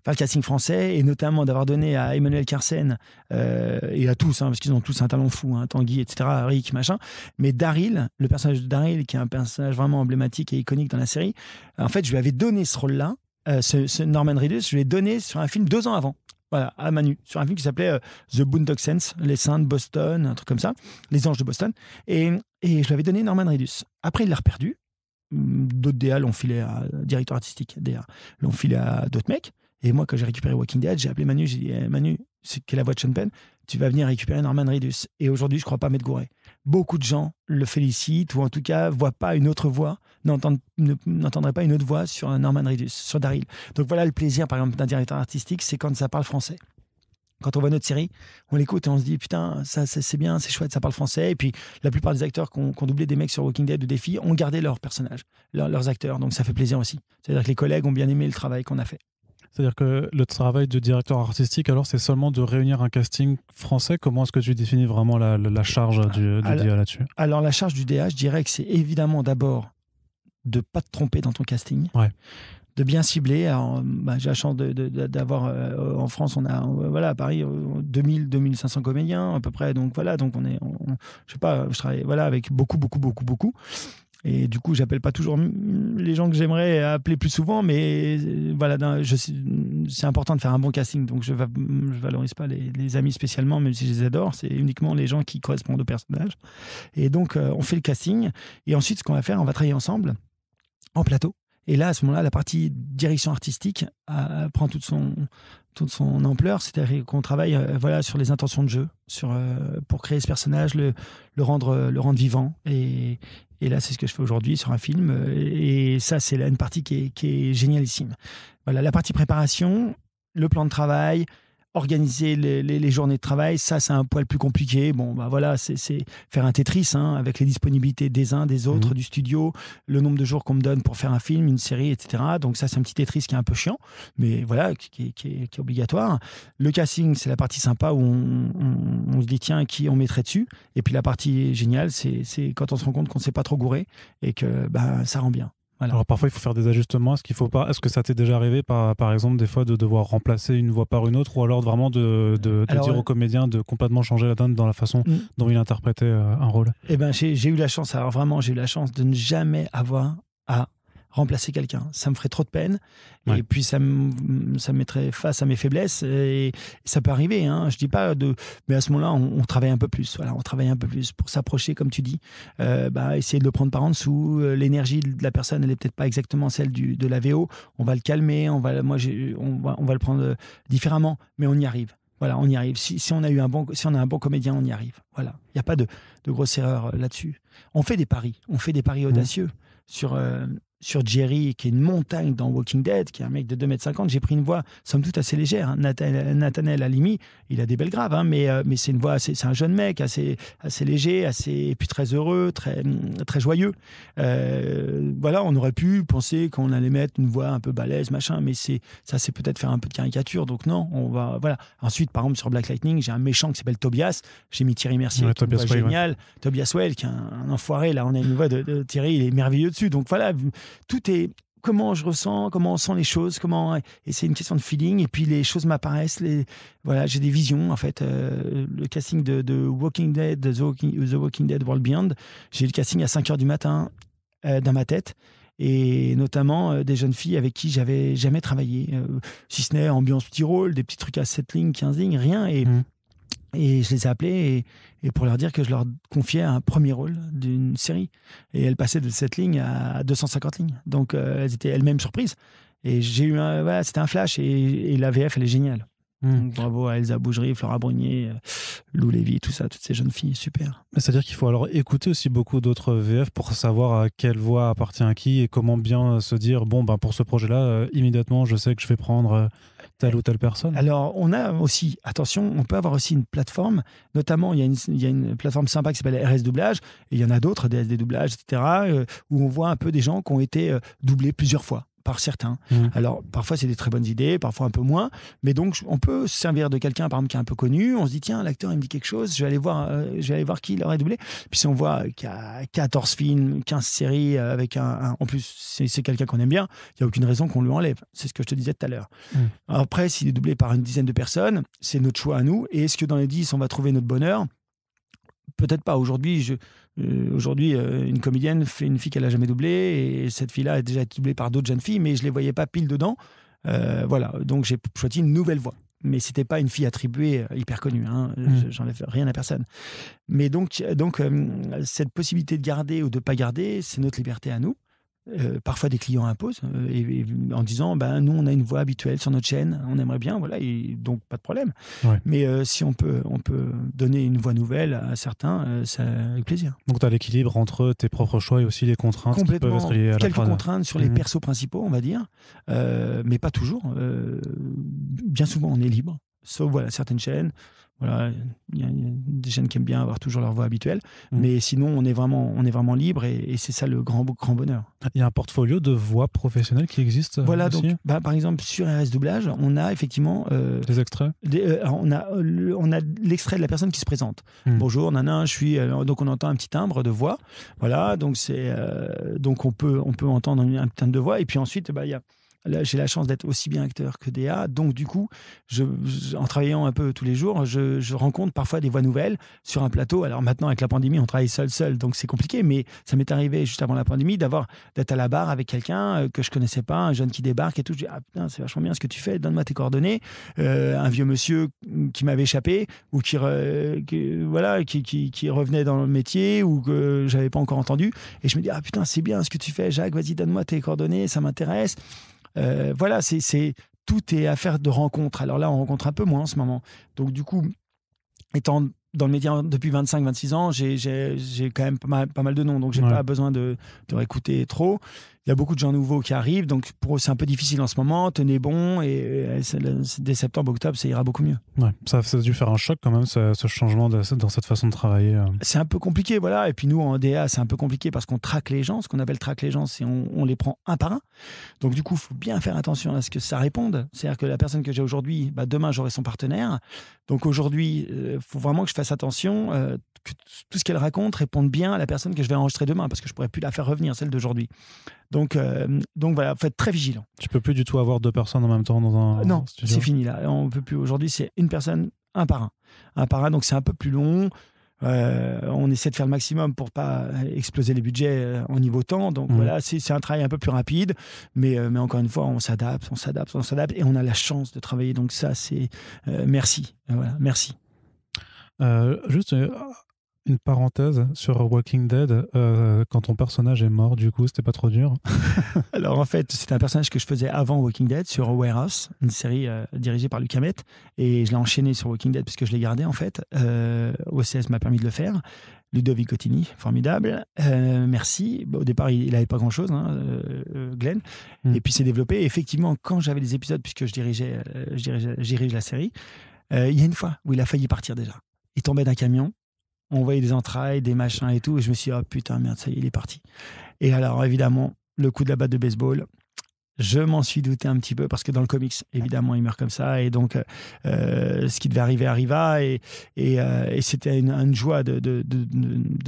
Faire le casting français et notamment d'avoir donné à Emmanuel Carsen et à tous, parce qu'ils ont tous un talent fou, Tanguy, etc., Rick, machin. Mais Daryl, le personnage de Daryl, qui est un personnage vraiment emblématique et iconique dans la série, en fait, je lui avais donné ce rôle-là, ce Norman Reedus, je lui ai donné sur un film 2 ans avant. Voilà, à Manu, sur un film qui s'appelait The Boondock Saints, Les Saints de Boston, un truc comme ça, Les Anges de Boston. Et je lui avais donné Norman Reedus. Après, il l'a reperdu. D'autres DA l'ont filé à directeur artistique, DA l'ont filé à d'autres mecs. Et moi, quand j'ai récupéré Walking Dead, j'ai appelé Manu, j'ai dit Manu, c'est qui est la voix de Sean Penn, tu vas venir récupérer Norman Reedus. Et aujourd'hui, je crois pas m'être gouré. Beaucoup de gens le félicitent, ou en tout cas, voient pas une autre voix, n'entendraient pas une autre voix sur Norman Reedus, sur Daryl. Donc voilà le plaisir, par exemple, d'un directeur artistique, c'est quand ça parle français. Quand on voit notre série, on l'écoute et on se dit putain, ça c'est bien, c'est chouette, ça parle français. Et puis la plupart des acteurs qui ont doublé des mecs sur Walking Dead ou des filles ont gardé leurs personnages, leurs acteurs. Donc ça fait plaisir aussi. C'est-à-dire que les collègues ont bien aimé le travail qu'on a fait. C'est-à-dire que le travail de directeur artistique, alors, c'est seulement de réunir un casting français. Comment est-ce que tu définis vraiment la charge du DA là-dessus? Alors la charge du DA, je dirais que c'est évidemment d'abord de ne pas te tromper dans ton casting. Ouais. De bien cibler. Alors, j'ai la chance d'avoir en France, on a à Paris 2500 comédiens à peu près, donc voilà, donc je sais pas, je travaille avec beaucoup. Et du coup, j'appelle pas toujours les gens que j'aimerais appeler plus souvent, mais c'est important de faire un bon casting, donc je valorise pas les amis spécialement, même si je les adore, c'est uniquement les gens qui correspondent au personnage. Et donc on fait le casting, et ensuite ce qu'on va faire, on va travailler ensemble en plateau. Et là, à ce moment-là, la partie direction artistique prend toute son ampleur. C'est-à-dire qu'on travaille sur les intentions de jeu, pour créer ce personnage, le rendre vivant. Et là, c'est ce que je fais aujourd'hui sur un film. Et ça, c'est là une partie qui est génialissime. Voilà, la partie préparation, le plan de travail, organiser les journées de travail, ça c'est un poil plus compliqué. Bon, bah voilà, c'est faire un Tetris avec les disponibilités des uns, des autres, du studio, le nombre de jours qu'on me donne pour faire un film, une série, etc. Donc ça, c'est un petit Tetris qui est un peu chiant, mais voilà, qui est obligatoire. Le casting, c'est la partie sympa où on se dit tiens, qui on mettrait dessus. Et puis la partie géniale, c'est quand on se rend compte qu'on ne s'est pas trop gouré et que ça rend bien. Voilà. Alors parfois il faut faire des ajustements, est-ce que ça t'est déjà arrivé par exemple des fois de devoir remplacer une voix par une autre, ou alors vraiment de dire au comédien de complètement changer la donne dans la façon dont il interprétait un rôle? Eh ben j'ai eu la chance, alors vraiment j'ai eu la chance de ne jamais avoir à remplacer quelqu'un. Ça me ferait trop de peine. Ouais. Et puis, ça me mettrait face à mes faiblesses. Et ça peut arriver. Je dis pas mais à ce moment-là, on travaille un peu plus. Voilà, on travaille un peu plus pour s'approcher, comme tu dis. Essayer de le prendre par en dessous. L'énergie de la personne, elle est peut-être pas exactement celle de la VO. On va le calmer. On va le prendre différemment. Mais on y arrive. Voilà, on y arrive. Si on a un bon comédien, on y arrive. Voilà. Il n'y a pas de grosse erreur là-dessus. On fait des paris. On fait des paris audacieux sur Jerry, qui est une montagne dans Walking Dead, qui est un mec de 2,50 m. J'ai pris une voix, somme toute, assez légère. Nathaniel Halimi, il a des belles graves, mais c'est une voix, c'est un jeune mec, assez léger, et puis très heureux, très, très joyeux. Voilà, on aurait pu penser qu'on allait mettre une voix un peu balèze, machin, mais ça, c'est peut-être faire un peu de caricature. Donc non, on va... Voilà. Ensuite, par exemple, sur Black Lightning, j'ai un méchant qui s'appelle Tobias. J'ai mis Thierry Mercier, qui est une voix géniale. Tobias Well, qui est un enfoiré. Là, on a une voix de Thierry, il est merveilleux dessus. Donc voilà, tout est comment je ressens, comment on sent les choses, et c'est une question de feeling, et puis les choses m'apparaissent, voilà, j'ai des visions en fait. Le casting de Walking Dead, The Walking Dead World Beyond, j'ai le casting à 5h du matin dans ma tête, et notamment des jeunes filles avec qui j'avais jamais travaillé, si ce n'est ambiance petit rôle, des petits trucs à 7 lignes, 15 lignes, rien, et je les ai appelées et pour leur dire que je leur confiais un premier rôle d'une série. Et elles passaient de 7 lignes à 250 lignes. Donc elles étaient elles-mêmes surprises. Et j'ai eu c'était un flash. Et la VF, elle est géniale. Donc, bravo à Elsa Bougerie, Flora Brunier, Lou Lévy, tout ça, toutes ces jeunes filles, super. C'est-à-dire qu'il faut alors écouter aussi beaucoup d'autres VF pour savoir à quelle voix appartient à qui et comment bien se dire, pour ce projet-là, immédiatement, je sais que je vais prendre telle ou telle personne. Alors, on a aussi, attention, on peut avoir aussi une plateforme, notamment, il y a une plateforme sympa qui s'appelle RS Doublage, et il y en a d'autres, DSD Doublage, etc., où on voit un peu des gens qui ont été doublés plusieurs fois par certains. Alors, parfois, c'est des très bonnes idées, parfois un peu moins, mais donc, on peut se servir de quelqu'un, par exemple, qui est un peu connu, on se dit, tiens, l'acteur, il me dit quelque chose, je vais aller voir qui l'aurait doublé. Puis si on voit qu'il y a 14 films, 15 séries, avec en plus, c'est quelqu'un qu'on aime bien, il n'y a aucune raison qu'on lui enlève. C'est ce que je te disais tout à l'heure. Après, s'il est doublé par une dizaine de personnes, c'est notre choix à nous, et est-ce que dans les 10, on va trouver notre bonheur ? Peut-être pas. Aujourd'hui, une comédienne fait une fille qu'elle n'a jamais doublée, et cette fille-là a déjà été doublée par d'autres jeunes filles, mais je ne les voyais pas pile dedans. Voilà, donc j'ai choisi une nouvelle voix. Mais ce n'était pas une fille attribuée hyper connue. J'enlève rien à personne. Mais donc cette possibilité de garder ou de ne pas garder, c'est notre liberté à nous. Parfois des clients imposent en disant nous on a une voix habituelle sur notre chaîne, on aimerait bien, voilà, et donc pas de problème. Mais si on peut donner une voix nouvelle à certains, c'est avec plaisir. Donc tu as l'équilibre entre tes propres choix et aussi les contraintes qui peuvent être liées à la quelques contraintes sur les persos principaux, on va dire, mais pas toujours. Bien souvent on est libre, sauf certaines chaînes. Voilà, il y a des chaînes qui aiment bien avoir toujours leur voix habituelle, mais sinon on est vraiment libre, et c'est ça le grand bonheur. Il y a un portfolio de voix professionnelles qui existe. Voilà, aussi. donc par exemple sur RS Doublage, on a effectivement des extraits. On a l'extrait de la personne qui se présente. Bonjour, nana, je suis. Donc on entend un petit timbre de voix. Voilà, donc donc on peut entendre un timbre de voix, et puis ensuite il y a. Là, j'ai la chance d'être aussi bien acteur que DA, donc du coup, en travaillant un peu tous les jours, je rencontre parfois des voix nouvelles sur un plateau. Alors maintenant, avec la pandémie, on travaille seul, donc c'est compliqué, mais ça m'est arrivé juste avant la pandémie d'être à la barre avec quelqu'un que je connaissais pas, un jeune qui débarque et tout. Je dis, ah putain, c'est vachement bien ce que tu fais, donne-moi tes coordonnées. Un vieux monsieur qui m'avait échappé, ou qui revenait dans le métier, ou que j'avais pas encore entendu, et je me dis, ah putain, c'est bien ce que tu fais, Jacques, vas-y, donne-moi tes coordonnées, ça m'intéresse. Voilà, tout est affaire de rencontre. Alors là, on rencontre un peu moins en ce moment. Donc du coup, étant dans le média depuis 25-26 ans, j'ai quand même pas mal de noms, donc j'ai pas besoin de réécouter trop. il y a beaucoup de gens nouveaux qui arrivent, donc pour eux c'est un peu difficile en ce moment. Tenez bon, et dès septembre, octobre, ça ira beaucoup mieux. Ouais, ça a dû faire un choc quand même, ce changement dans cette façon de travailler. C'est un peu compliqué, voilà. Et puis nous, en DA, c'est un peu compliqué parce qu'on traque les gens. Ce qu'on appelle traque les gens, c'est on les prend un par un. Donc du coup, il faut bien faire attention à ce que ça réponde. C'est-à-dire que la personne que j'ai aujourd'hui, demain, j'aurai son partenaire. Donc aujourd'hui, il faut vraiment que je fasse attention, que tout ce qu'elle raconte réponde bien à la personne que je vais enregistrer demain, parce que je ne pourrais plus la faire revenir, celle d'aujourd'hui. Donc voilà, faut être très vigilant. Tu peux plus du tout avoir deux personnes en même temps dans un non, studio. C'est fini là. On peut plus. Aujourd'hui, c'est une personne, un par un. Un par un, donc c'est un peu plus long. On essaie de faire le maximum pour pas exploser les budgets en niveau temps. Donc voilà, c'est un travail un peu plus rapide. Mais encore une fois, on s'adapte et on a la chance de travailler. Donc ça, c'est merci. Voilà, merci. Juste une parenthèse sur Walking Dead, quand ton personnage est mort, du coup, c'était pas trop dur? Alors en fait, c'est un personnage que je faisais avant Walking Dead sur Warehouse, une série dirigée par Luc Hamet, et je l'ai enchaîné sur Walking Dead puisque je l'ai gardé en fait. OCS m'a permis de le faire. Ludovic Ottini, formidable. Merci. Au départ, il n'avait pas grand-chose, Glenn. Et puis c'est développé. Et effectivement, quand j'avais les épisodes, puisque je dirige la série, il y a une fois où il a failli partir déjà. Il tombait d'un camion. On voyait des entrailles, des machins et tout. Et je me suis dit, oh putain, merde, ça y est, il est parti. Et alors, évidemment, le coup de la batte de baseball, je m'en suis douté un petit peu parce que dans le comics, évidemment, il meurt comme ça. Et donc, ce qui devait arriver arriva. Et c'était une joie de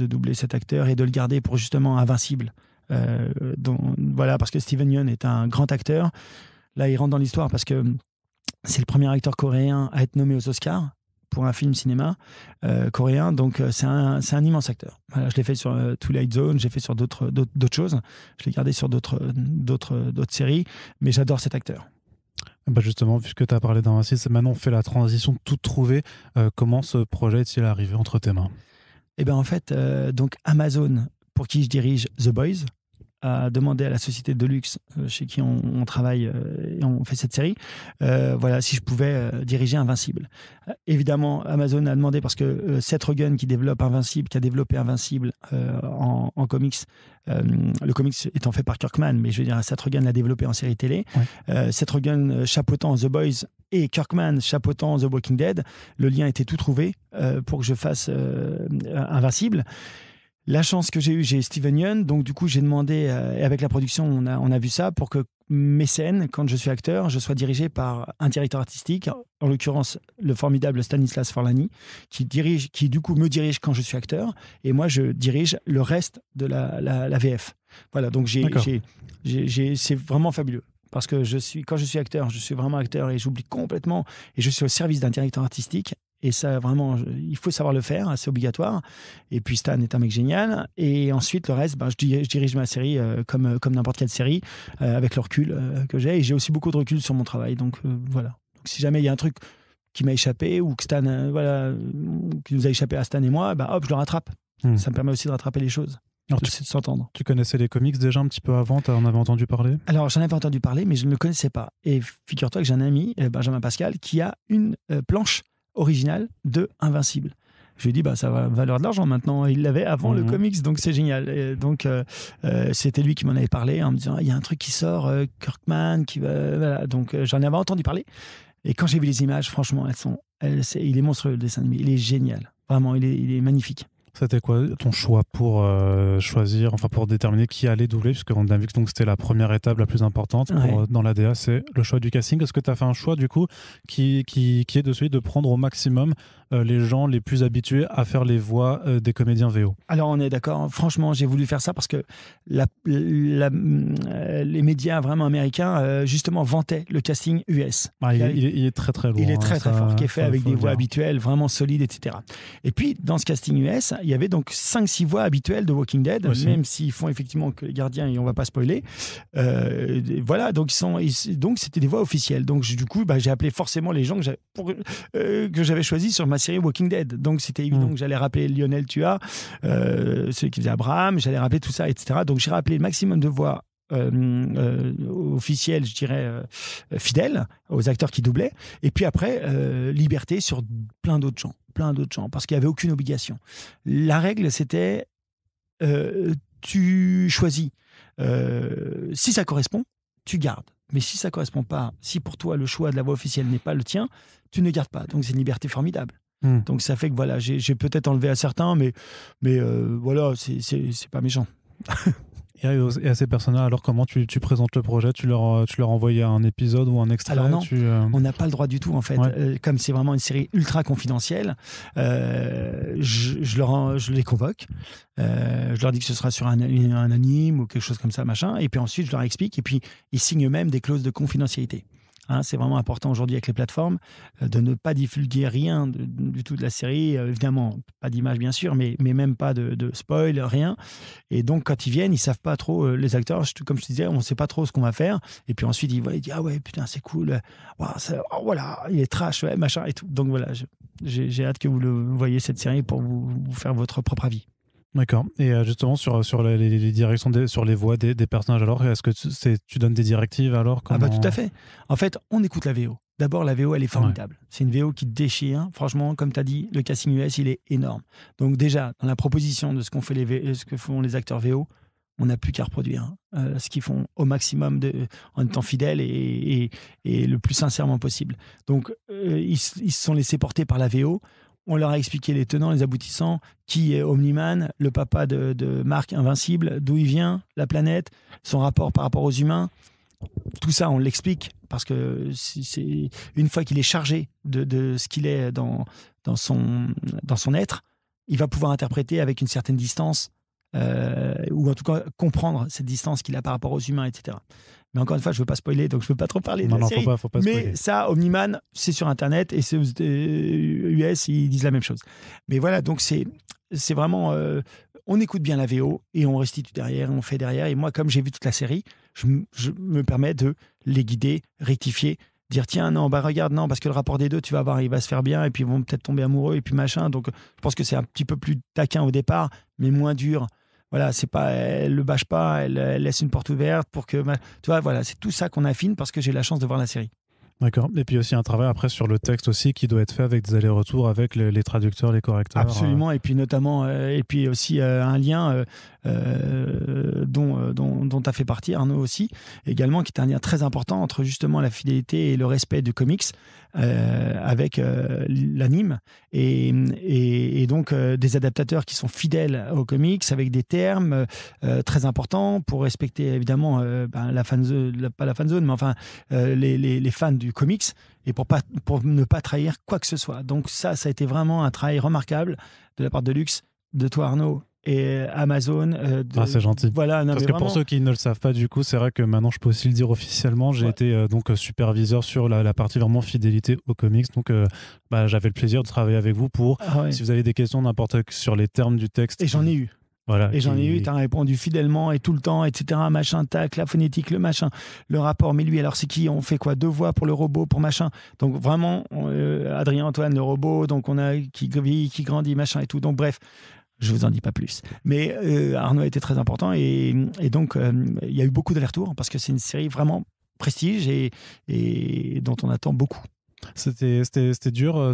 doubler cet acteur et de le garder pour justement invincible. Voilà, parce que Steven Yeun est un grand acteur. Là, il rentre dans l'histoire parce que c'est le premier acteur coréen à être nommé aux Oscars pour un film cinéma coréen, donc c'est un immense acteur. Voilà, je l'ai fait sur Twilight Zone, j'ai fait sur d'autres choses, je l'ai gardé sur d'autres séries, mais j'adore cet acteur. Justement, puisque tu as parlé d'Invincible, maintenant on fait la transition toute trouvée. Comment ce projet est-il arrivé entre tes mains? En fait, donc Amazon, pour qui je dirige The Boys, a demandé à la société de luxe chez qui on travaille et on fait cette série, voilà, si je pouvais diriger Invincible. Évidemment, Amazon a demandé parce que Seth Rogen qui a développé Invincible en comics, le comics étant fait par Kirkman, mais je veux dire, Seth Rogen l'a développé en série télé. Ouais. Seth Rogen chapeautant The Boys et Kirkman chapeautant The Walking Dead, le lien était tout trouvé pour que je fasse Invincible. La chance que j'ai eue, j'ai Steven Yeun, donc du coup j'ai demandé, et avec la production on a vu ça, pour que mes scènes, quand je suis acteur, je sois dirigé par un directeur artistique, en l'occurrence le formidable Stanislas Forlani, qui du coup me dirige quand je suis acteur, et moi je dirige le reste de la VF. Voilà, donc c'est vraiment fabuleux. Parce que quand je suis acteur, je suis vraiment acteur et j'oublie complètement, et je suis au service d'un directeur artistique. Et ça, vraiment, il faut savoir le faire, c'est obligatoire. Et puis Stan est un mec génial. Et ensuite, le reste, je dirige ma série comme n'importe quelle série, avec le recul que j'ai. Et j'ai aussi beaucoup de recul sur mon travail. Donc voilà. Donc, si jamais il y a un truc qui m'a échappé, ou que Stan, qui nous a échappé à Stan et moi, hop, je le rattrape. Ça me permet aussi de rattraper les choses. Alors, de s'entendre. Tu connaissais les comics déjà un petit peu avant? Tu en avais entendu parler? Alors, j'en avais entendu parler, mais je ne le connaissais pas. Et figure-toi que j'ai un ami, Benjamin Pascal, qui a une planche originale de Invincible. Je lui ai dit, ça va valoir de l'argent maintenant. Il l'avait avant le comics, donc c'est génial. Et donc, c'était lui qui m'en avait parlé en me disant, il y a un truc qui sort, Kirkman, qui va... Voilà. Donc, j'en avais entendu parler. Et quand j'ai vu les images, franchement, il est monstrueux, le dessin animé. Il est génial. Vraiment, il est magnifique. C'était quoi ton choix pour pour déterminer qui allait doubler, puisqu'on a vu que c'était la première étape la plus importante dans l'ADA, c'est le choix du casting. Est-ce que tu as fait un choix du coup qui est de celui de prendre au maximum les gens les plus habitués à faire les voix des comédiens VO? Alors on est d'accord, franchement j'ai voulu faire ça parce que les médias vraiment américains justement vantaient le casting US. Il est très très lourd. Il est très très fort, qui est fait avec des voix habituelles, vraiment solides, etc. Et puis dans ce casting US, il y avait donc 5-6 voix habituelles de Walking Dead, même s'ils font effectivement que les gardiens, et on va pas spoiler. Voilà, donc c'était des voix officielles. Donc du coup, j'ai appelé forcément les gens que j'avais choisis sur ma série Walking Dead. Donc c'était évident que j'allais rappeler Lionel Tua, celui qui faisait Abraham, j'allais rappeler tout ça, etc. Donc j'ai rappelé le maximum de voix officielles, je dirais, fidèles aux acteurs qui doublaient. Et puis après, liberté sur plein d'autres gens, parce qu'il n'y avait aucune obligation. La règle, c'était tu choisis. Si ça correspond, tu gardes. Mais si ça correspond pas, si pour toi le choix de la voix officielle n'est pas le tien, tu ne gardes pas. Donc c'est une liberté formidable. Donc ça fait que voilà, j'ai peut-être enlevé à certains, mais voilà, c'est pas méchant. Et à ces personnes-là, alors comment tu présentes le projet, tu leur envoies un épisode ou un extrait? Alors non, on n'a pas le droit du tout en fait. Ouais. Comme c'est vraiment une série ultra confidentielle, je les convoque, je leur dis que ce sera sur un anime ou quelque chose comme ça, machin, et puis ensuite je leur explique, et puis ils signent eux-mêmes des clauses de confidentialité. C'est vraiment important aujourd'hui avec les plateformes de ne pas divulguer rien du tout de la série. Évidemment, pas d'image bien sûr, mais même pas de spoil, rien. Et donc, quand ils viennent, ils savent pas trop, les acteurs, comme je te disais, on sait pas trop ce qu'on va faire. Et puis ensuite, ils disent, ah ouais, putain, c'est cool. Voilà, il est trash, ouais, machin et tout. Donc voilà, j'ai hâte que vous voyez cette série pour vous faire votre propre avis. D'accord. Et justement, sur les directions, sur les voix des personnages, alors, est-ce que tu donnes des directives alors? Ah bah tout à fait. En fait, on écoute la VO. D'abord, la VO, elle est formidable. Ouais. C'est une VO qui déchire. Franchement, comme tu as dit, le casting US, il est énorme. Donc déjà, dans la proposition de ce que font les acteurs VO, on n'a plus qu'à reproduire ce qu'ils font au maximum en étant fidèles et le plus sincèrement possible. Donc, ils se sont laissés porter par la VO. On leur a expliqué les tenants, les aboutissants, qui est Omni-Man, le papa de Marc Invincible, d'où il vient, la planète, son rapport par rapport aux humains. Tout ça, on l'explique parce que c'est une fois qu'il est chargé de ce qu'il est dans son être, il va pouvoir interpréter avec une certaine distance ou en tout cas comprendre cette distance qu'il a par rapport aux humains, etc. Mais encore une fois, je ne veux pas spoiler, donc je ne veux pas trop parler de la série. Faut pas spoiler. Mais ça, Omni-Man, c'est sur Internet et c'est aux US, ils disent la même chose. Mais voilà, donc c'est vraiment... on écoute bien la VO et on restitue derrière, on fait derrière. Et moi, comme j'ai vu toute la série, je me permets de les guider, rectifier, dire tiens, non, bah regarde, non, parce que le rapport des deux, tu vas voir, il va se faire bien et puis ils vont peut-être tomber amoureux et puis machin. Donc je pense que c'est un petit peu plus taquin au départ, mais moins dur. Voilà, c'est pas, elle le bâche pas, elle laisse une porte ouverte pour que, tu vois, voilà, c'est tout ça qu'on affine parce que j'ai la chance de voir la série. D'accord. Et puis aussi un travail après sur le texte aussi qui doit être fait avec des allers-retours avec les traducteurs, les correcteurs. Absolument. Et puis notamment, et puis aussi un lien dont tu as fait partie, Arnaud aussi, également, qui est un lien très important entre justement la fidélité et le respect du comics avec l'anime et donc des adaptateurs qui sont fidèles aux comics avec des termes très importants pour respecter évidemment la fanzone, pas la fanzone, mais enfin les fans du comics et pour ne pas trahir quoi que ce soit. Donc ça a été vraiment un travail remarquable de la part de Lux, de toi Arnaud, et Amazon. C'est gentil. Voilà, parce que pour ceux qui ne le savent pas, du coup, c'est vrai que maintenant je peux aussi le dire officiellement. J'ai été donc superviseur sur la partie vraiment fidélité aux comics. Donc j'avais le plaisir de travailler avec vous pour, si vous avez des questions n'importe sur les termes du texte. Et j'en ai eu. Voilà, et j'en ai eu, tu as répondu fidèlement et tout le temps, etc. Machin, tac, la phonétique, le machin, le rapport. Mais lui, alors c'est qui? On fait quoi? 2 voix pour le robot, pour machin. Donc vraiment, Adrien Antoine, le robot, donc on a qui grandit, machin et tout. Donc bref, je vous en dis pas plus. Mais Arnaud a été très important et donc il y a eu beaucoup d'allers-retours parce que c'est une série vraiment prestige et dont on attend beaucoup. C'était dur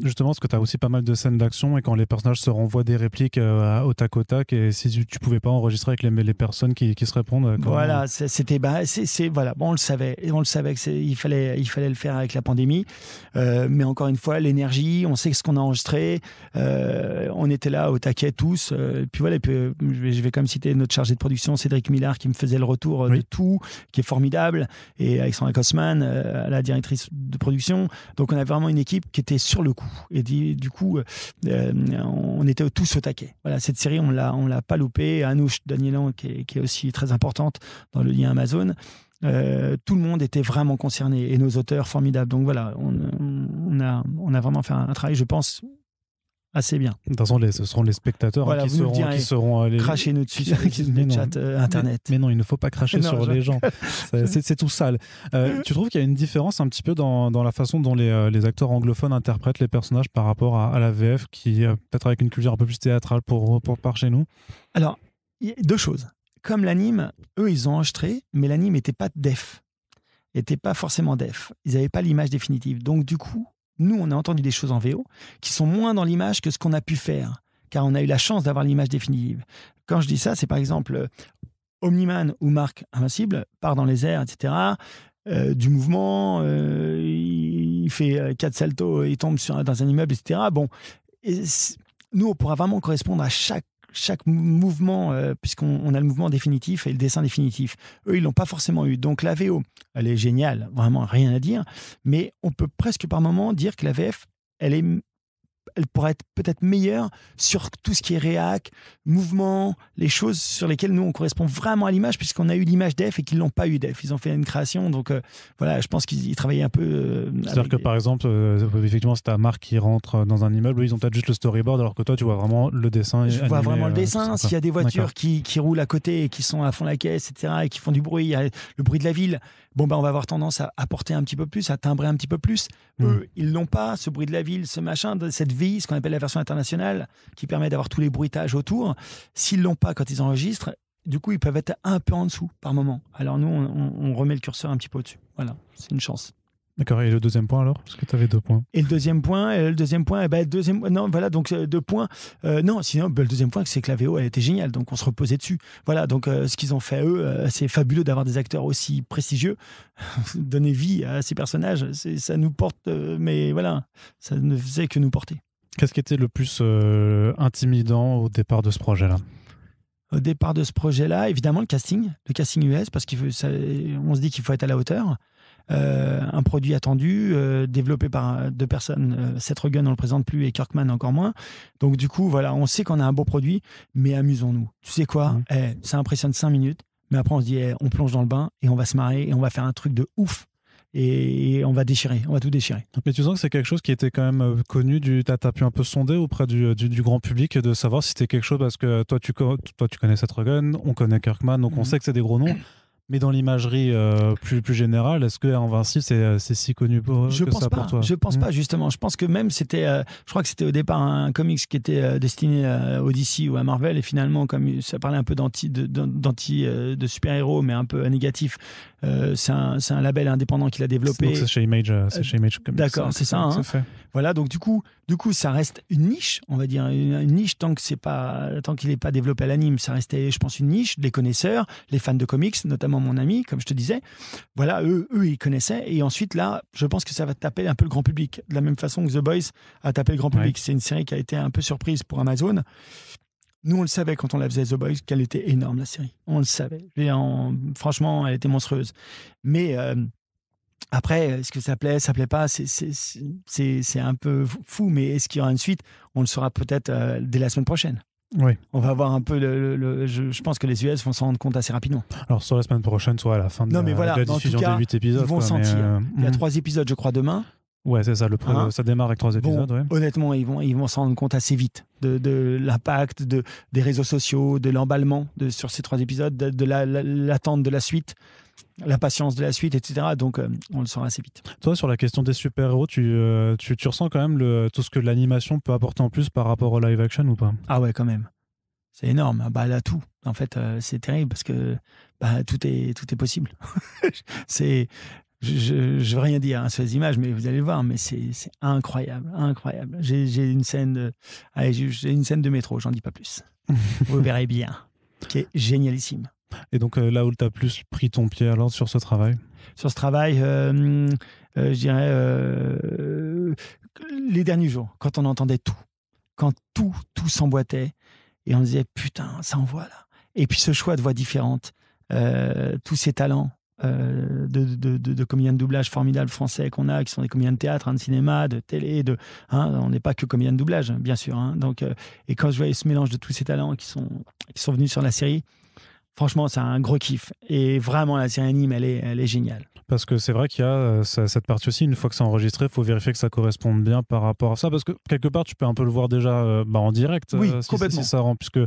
justement parce que tu as aussi pas mal de scènes d'action et quand les personnages se renvoient des répliques au tac au tac et si tu pouvais pas enregistrer avec les personnes qui se répondent. Voilà, c'était voilà, bon, on le savait qu'il fallait le faire avec la pandémie, mais encore une fois l'énergie, on sait ce qu'on a enregistré, on était là au taquet tous, puis voilà, et puis, je vais quand même citer notre chargé de production Cédric Millard qui me faisait le retour de tout, qui est formidable, et Alexandra Kosman, la directrice de production. Donc on avait vraiment une équipe qui était sur le coup et du coup on était tous au taquet. Voilà, cette série on l'a pas loupé. Anouche Danielan qui est aussi très importante dans le lien Amazon. Tout le monde était vraiment concerné et nos auteurs formidables. Donc voilà, on a vraiment fait un travail, je pense, assez bien. De toute façon, ce seront les spectateurs voilà, qui seront crachez-nous dessus sur les chats internet. Mais non, il ne faut pas cracher sur les gens. C'est tout sale. Tu trouves qu'il y a une différence un petit peu dans la façon dont les acteurs anglophones interprètent les personnages par rapport à la VF, qui peut-être avec une culture un peu plus théâtrale pour par chez nous? Alors, il y a 2 choses. Comme l'anime, eux, ils ont enregistré, mais l'anime n'était pas def. N'était pas forcément def. Ils n'avaient pas l'image définitive. Donc, du coup, nous, on a entendu des choses en VO qui sont moins dans l'image que ce qu'on a pu faire, car on a eu la chance d'avoir l'image définitive. quand je dis ça, c'est par exemple Omniman ou Marc Invincible part dans les airs, etc. Du mouvement, il fait 4 saltos, il tombe dans un immeuble, etc. Bon, nous, on pourra vraiment correspondre à chaque mouvement, puisqu'on a le mouvement définitif et le dessin définitif. Eux, ils l'ont pas forcément eu. Donc la VO, elle est géniale, vraiment rien à dire, mais on peut presque par moment dire que la VF, elle pourrait être peut-être meilleure sur tout ce qui est réac, mouvement, les choses sur lesquelles nous, on correspond vraiment à l'image, puisqu'on a eu l'image def et qu'ils l'ont pas eu def. Ils ont fait une création, donc voilà, je pense qu'ils travaillaient un peu... C'est-à-dire que par exemple, effectivement, c'est ta marque qui rentre dans un immeuble, ils ont peut-être juste le storyboard, alors que toi, tu vois vraiment le dessin. Je vois vraiment le dessin. S'il y a des voitures qui roulent à côté et qui sont à fond la caisse, etc., et qui font du bruit, il y a le bruit de la ville, bon, ben, on va avoir tendance à apporter un petit peu plus, à timbrer un petit peu plus. Eux, ils l'ont pas, ce bruit de la ville, ce machin, cette VI, ce qu'on appelle la version internationale, qui permet d'avoir tous les bruitages autour. S'ils l'ont pas quand ils enregistrent, du coup, ils peuvent être un peu en dessous par moment. Alors nous, on remet le curseur un petit peu au-dessus. Voilà, c'est une chance. D'accord, et le deuxième point alors? Parce que tu avais 2 points. Et le deuxième point, non, voilà, donc 2 points. Non, sinon, le deuxième point, c'est que la VO, elle était géniale, donc on se reposait dessus. Voilà, donc ce qu'ils ont fait, eux, c'est fabuleux d'avoir des acteurs aussi prestigieux. Donner vie à ces personnages, ça nous porte, mais voilà, ça ne faisait que nous porter. Qu'est-ce qui était le plus intimidant au départ de ce projet-là? Au départ de ce projet-là, évidemment, le casting US, parce qu'on se dit qu'il faut être à la hauteur. Un produit attendu, développé par 2 personnes. Seth Rogen, on le présente plus, et Kirkman encore moins. Donc du coup, voilà, on sait qu'on a un beau produit, mais amusons-nous. Tu sais quoi? Ça impressionne 5 minutes, mais après on se dit, on plonge dans le bain et on va se marrer et on va faire un truc de ouf. Et on va tout déchirer. Mais tu sens que c'est quelque chose qui était quand même connu, t'as pu un peu sonder auprès du grand public, de savoir si c'était quelque chose, parce que toi tu connais Seth Rogen, on connaît Kirkman, donc on sait que c'est des gros noms. Mais dans l'imagerie plus générale, est-ce que Invincible, c'est si connu pour toi? Je pense pas, justement. Je pense que même je crois que c'était au départ un comics qui était destiné à DC ou à Marvel, et finalement, comme ça parlait un peu de super-héros, mais un peu négatif, c'est un label indépendant qu'il a développé. Donc c'est chez Image. D'accord, c'est ça. Hein. Fait. Voilà, donc du coup, ça reste une niche, on va dire, une niche tant qu'il n'est pas développé à l'anime. Ça restait, je pense, une niche, les connaisseurs, les fans de comics, notamment mon ami, comme je te disais. Voilà, eux, ils connaissaient. Et ensuite, là, je pense que ça va taper un peu le grand public, de la même façon que The Boys a tapé le grand public. Ouais. C'est une série qui a été un peu surprise pour Amazon. Nous, on le savait quand on la faisait, The Boys, qu'elle était énorme, la série. On le savait. Franchement, elle était monstrueuse. Mais après, est-ce que ça plaît pas, c'est un peu fou. Mais est-ce qu'il y aura une suite? On le saura peut-être dès la semaine prochaine. Oui. On va avoir un peu je pense que les US vont s'en rendre compte assez rapidement. Alors, soit la semaine prochaine, soit à la fin de la diffusion des 8 épisodes. Ils vont sentir. Il y a 3 épisodes, je crois, demain. Ouais, c'est ça. Ça démarre avec 3 épisodes. Ouais. Honnêtement, ils vont s'en rendre compte assez vite de l'impact des réseaux sociaux, de l'emballement sur ces 3 épisodes, de l'attente de la suite, l'impatience de la suite, etc. Donc, on le saura assez vite. Toi, sur la question des super-héros, tu ressens quand même tout ce que l'animation peut apporter en plus par rapport au live action ou pas? Ah ouais, quand même. C'est énorme. Bah, là, tout. En fait, c'est terrible parce que tout est possible. Je veux rien dire sur les images, mais vous allez le voir, mais c'est incroyable, incroyable. J'ai une scène de métro, j'en dis pas plus. Vous verrez bien, qui est génialissime. Et donc là où tu as plus pris ton pied alors sur ce travail? Sur ce travail, je dirais les derniers jours, quand on entendait tout, quand tout s'emboîtait, et on disait putain, ça envoie là. Et puis ce choix de voix différentes, tous ces talents. De comédiens de doublage formidables français qu'on a, qui sont des comédiens de théâtre, de cinéma, de télé, on n'est pas que comédiens de doublage, bien sûr. Donc, et quand je voyais ce mélange de tous ces talents qui sont venus sur la série, franchement, c'est un gros kiff. Et vraiment, la série anime, elle est géniale. Parce que c'est vrai qu'il y a cette partie aussi, une fois que c'est enregistré, il faut vérifier que ça corresponde bien par rapport à ça, parce que quelque part, tu peux un peu le voir déjà en direct. Oui, complètement. Si ça rend, puisque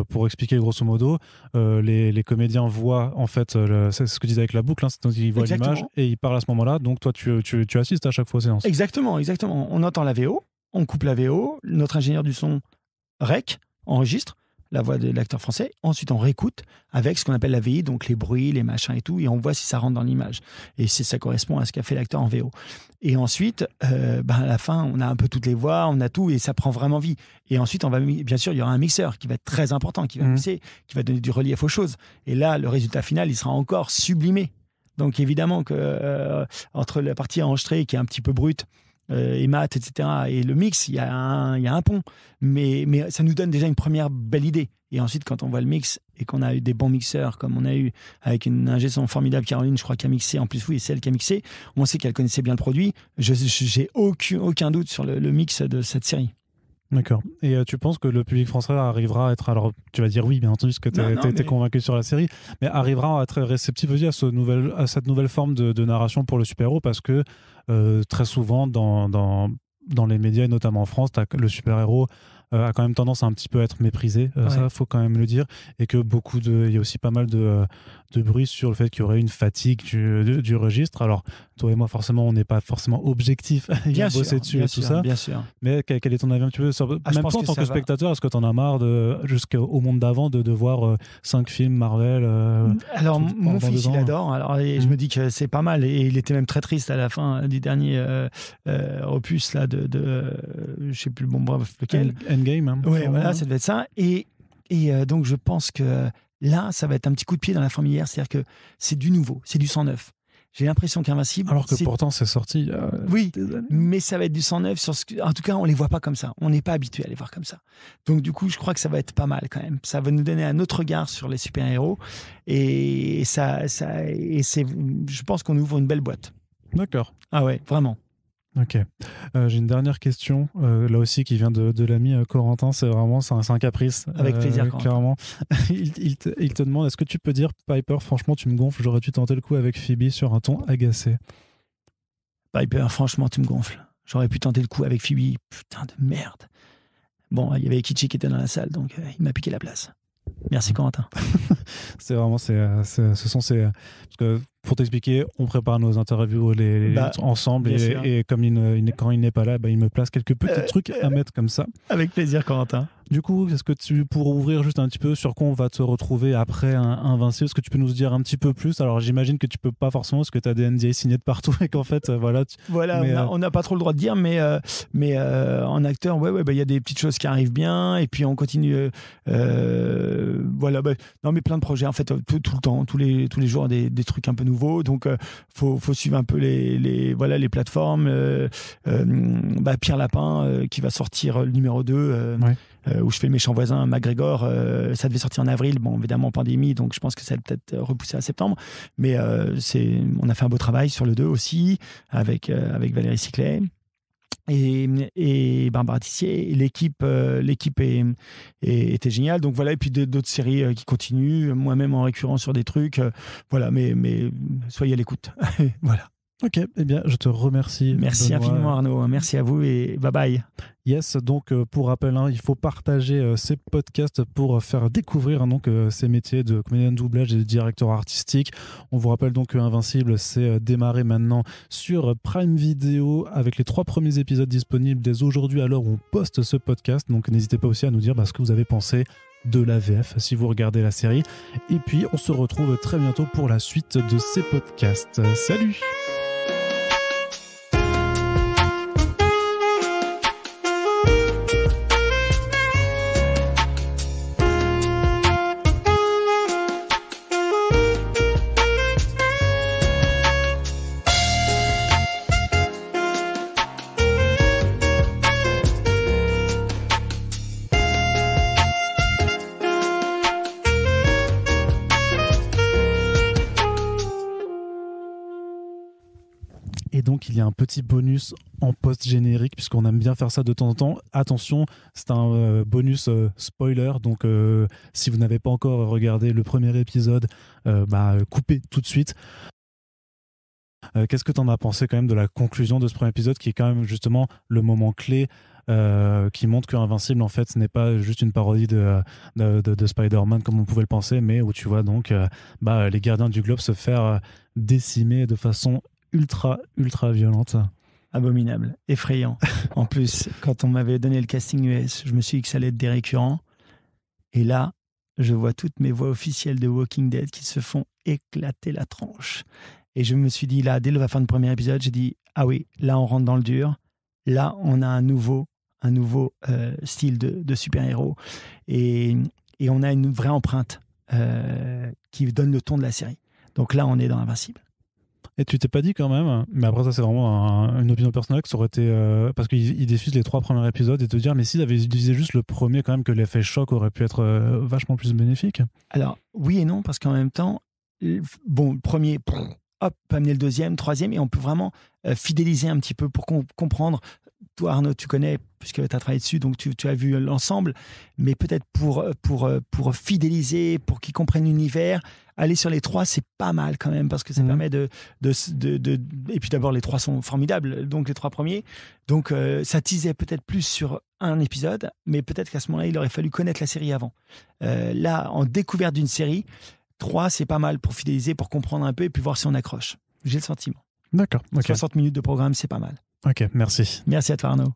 pour expliquer grosso modo, les comédiens voient, en fait, c'est ce que tu disais avec la boucle, c'est-à-dire qu'ils voient l'image et ils parlent à ce moment-là, donc toi, tu assistes à chaque fois aux séances. Exactement. On entend la VO, on coupe la VO, notre ingénieur du son rec, enregistre. la voix de l'acteur français. Ensuite, on réécoute avec ce qu'on appelle la VI, donc les bruits, les machins et tout, et on voit si ça rentre dans l'image. Et ça correspond à ce qu'a fait l'acteur en VO. Et ensuite, à la fin, on a un peu toutes les voix, on a tout, et ça prend vraiment vie. Et ensuite, bien sûr, il y aura un mixeur qui va être très important, qui va mixer, qui va donner du relief aux choses. Et là, le résultat final, il sera encore sublimé. Donc évidemment que entre la partie enregistrée qui est un petit peu brute et mat, etc., et le mix, il y a un pont. Mais ça nous donne déjà une première belle idée. Et ensuite, quand on voit le mix et qu'on a eu des bons mixeurs, comme on a eu avec une ingé son formidable, Caroline, je crois, qui a mixé, en plus, oui, c'est elle qui a mixé, on sait qu'elle connaissait bien le produit. J'ai aucun doute sur le mix de cette série. D'accord. Et tu penses que le public français arrivera à être... Alors, tu vas dire oui, bien entendu, parce que tu été convaincu sur la série, mais arrivera à être réceptif aussi à cette nouvelle forme de narration pour le super-héros, parce que très souvent, dans les médias, et notamment en France, le super-héros a quand même tendance à un petit peu être méprisé, ça, faut quand même le dire, et que il y a aussi pas mal de bruit sur le fait qu'il y aurait une fatigue du registre. Alors, toi et moi, forcément, on n'est pas forcément objectif à bosser dessus et tout ça. Bien sûr. Mais quel est ton avis un petit peu sur... Même toi, en tant que spectateur, est-ce que tu en as marre jusqu'au monde d'avant de voir 5 films Marvel Alors, mon fils, il adore. Alors, je me dis que c'est pas mal. Et il était même très triste à la fin du dernier opus là, je sais plus, bon, bref, lequel. Endgame. Hein, oui, voilà, ça devait être ça. Et donc, je pense que là, ça va être un petit coup de pied dans la fourmilière. C'est-à-dire que c'est du nouveau, c'est du sang neuf. J'ai l'impression qu'Invincible... Alors que pourtant, c'est sorti oui, des années. Mais ça va être du sang neuf. En tout cas, on ne les voit pas comme ça. On n'est pas habitué à les voir comme ça. Donc, du coup, je crois que ça va être pas mal quand même. Ça va nous donner un autre regard sur les super-héros. Et je pense qu'on ouvre une belle boîte. D'accord. Ah ouais, vraiment. Ok. J'ai une dernière question, là aussi, qui vient de l'ami Corentin. C'est un caprice. Avec plaisir, clairement. il te demande, est-ce que tu peux dire, Piper, franchement, tu me gonfles, j'aurais dû tenter le coup avec Phoebe sur un ton agacé. Piper, franchement, tu me gonfles. J'aurais pu tenter le coup avec Phoebe. Putain de merde. Bon, il y avait Kichi qui était dans la salle, donc il m'a piqué la place. Merci, Corentin. C'est vraiment, parce que pour t'expliquer, on prépare nos interviews ensemble et comme quand il n'est pas là, il me place quelques petits trucs à mettre comme ça. Avec plaisir, Corentin. Du coup, est-ce que pour ouvrir juste un petit peu sur quoi on va te retrouver après Invincible, est-ce que tu peux nous dire un petit peu plus? Alors j'imagine que tu peux pas forcément parce que tu as des NDA signés de partout et qu'en fait on n'a pas trop le droit de dire, mais en acteur, il y a des petites choses qui arrivent bien et puis on continue. Non, mais plein de projets en fait tout le temps, tous les jours des trucs un peu nouveaux. Donc faut suivre un peu les plateformes. Pierre Lapin qui va sortir le numéro 2. Où je fais le méchant voisin, McGregor, ça devait sortir en avril, bon évidemment pandémie, donc je pense que ça va peut-être repousser à septembre, mais on a fait un beau travail sur le 2 aussi, avec Valérie Ciclet et Barbara Tissier, et l'équipe était géniale, donc voilà, et puis d'autres séries qui continuent, moi-même en récurrent sur des trucs, mais soyez à l'écoute. Voilà. Ok, eh bien, je te remercie. Merci infiniment, Arnaud. Merci à vous et bye bye. Yes, donc pour rappel, il faut partager ces podcasts pour faire découvrir ces métiers de comédien de doublage et de directeur artistique. On vous rappelle donc que Invincible, c'est démarré maintenant sur Prime Video avec les 3 premiers épisodes disponibles dès aujourd'hui à l'heure où on poste ce podcast. Donc n'hésitez pas aussi à nous dire ce que vous avez pensé de la VF si vous regardez la série. Et puis on se retrouve très bientôt pour la suite de ces podcasts. Salut! Donc il y a un petit bonus en post-générique puisqu'on aime bien faire ça de temps en temps. Attention, c'est un bonus spoiler, donc si vous n'avez pas encore regardé le premier épisode, coupez tout de suite. Qu'est-ce que tu en as pensé quand même de la conclusion de ce premier épisode qui est quand même justement le moment clé qui montre que Invincible en fait ce n'est pas juste une parodie de Spider-Man comme on pouvait le penser, mais où tu vois donc les gardiens du globe se faire décimer de façon ultra violente. Abominable, effrayant. En plus, quand on m'avait donné le casting US, je me suis dit que ça allait être des récurrents. Et là, je vois toutes mes voix officielles de Walking Dead qui se font éclater la tronche. Et je me suis dit, là, dès la fin du premier épisode, j'ai dit, ah oui, là, on rentre dans le dur. Là, on a un nouveau style de super-héros. Et on a une vraie empreinte qui donne le ton de la série. Donc là, on est dans Invincible. Et tu t'es pas dit quand même, mais après ça c'est vraiment une opinion personnelle, que ça aurait été parce qu'il diffuse les 3 premiers épisodes, et te dire mais s'il avait utilisé juste le premier, quand même, que l'effet choc aurait pu être vachement plus bénéfique. Alors oui et non, parce qu'en même temps, bon, le premier, hop, peut amener le deuxième, troisième, et on peut vraiment fidéliser un petit peu pour comprendre. Toi, Arnaud, tu connais, puisque tu as travaillé dessus, donc tu as vu l'ensemble, mais peut-être pour fidéliser, pour qu'ils comprennent l'univers, aller sur les 3, c'est pas mal quand même, parce que ça permet de... Et puis d'abord, les 3 sont formidables, donc les 3 premiers. Donc ça teasait peut-être plus sur un épisode, mais peut-être qu'à ce moment-là, il aurait fallu connaître la série avant. Là, en découverte d'une série, 3, c'est pas mal pour fidéliser, pour comprendre un peu, et puis voir si on accroche. J'ai le sentiment. D'accord. Okay. 60 minutes de programme, c'est pas mal. Ok, merci. Merci à toi, Arnaud.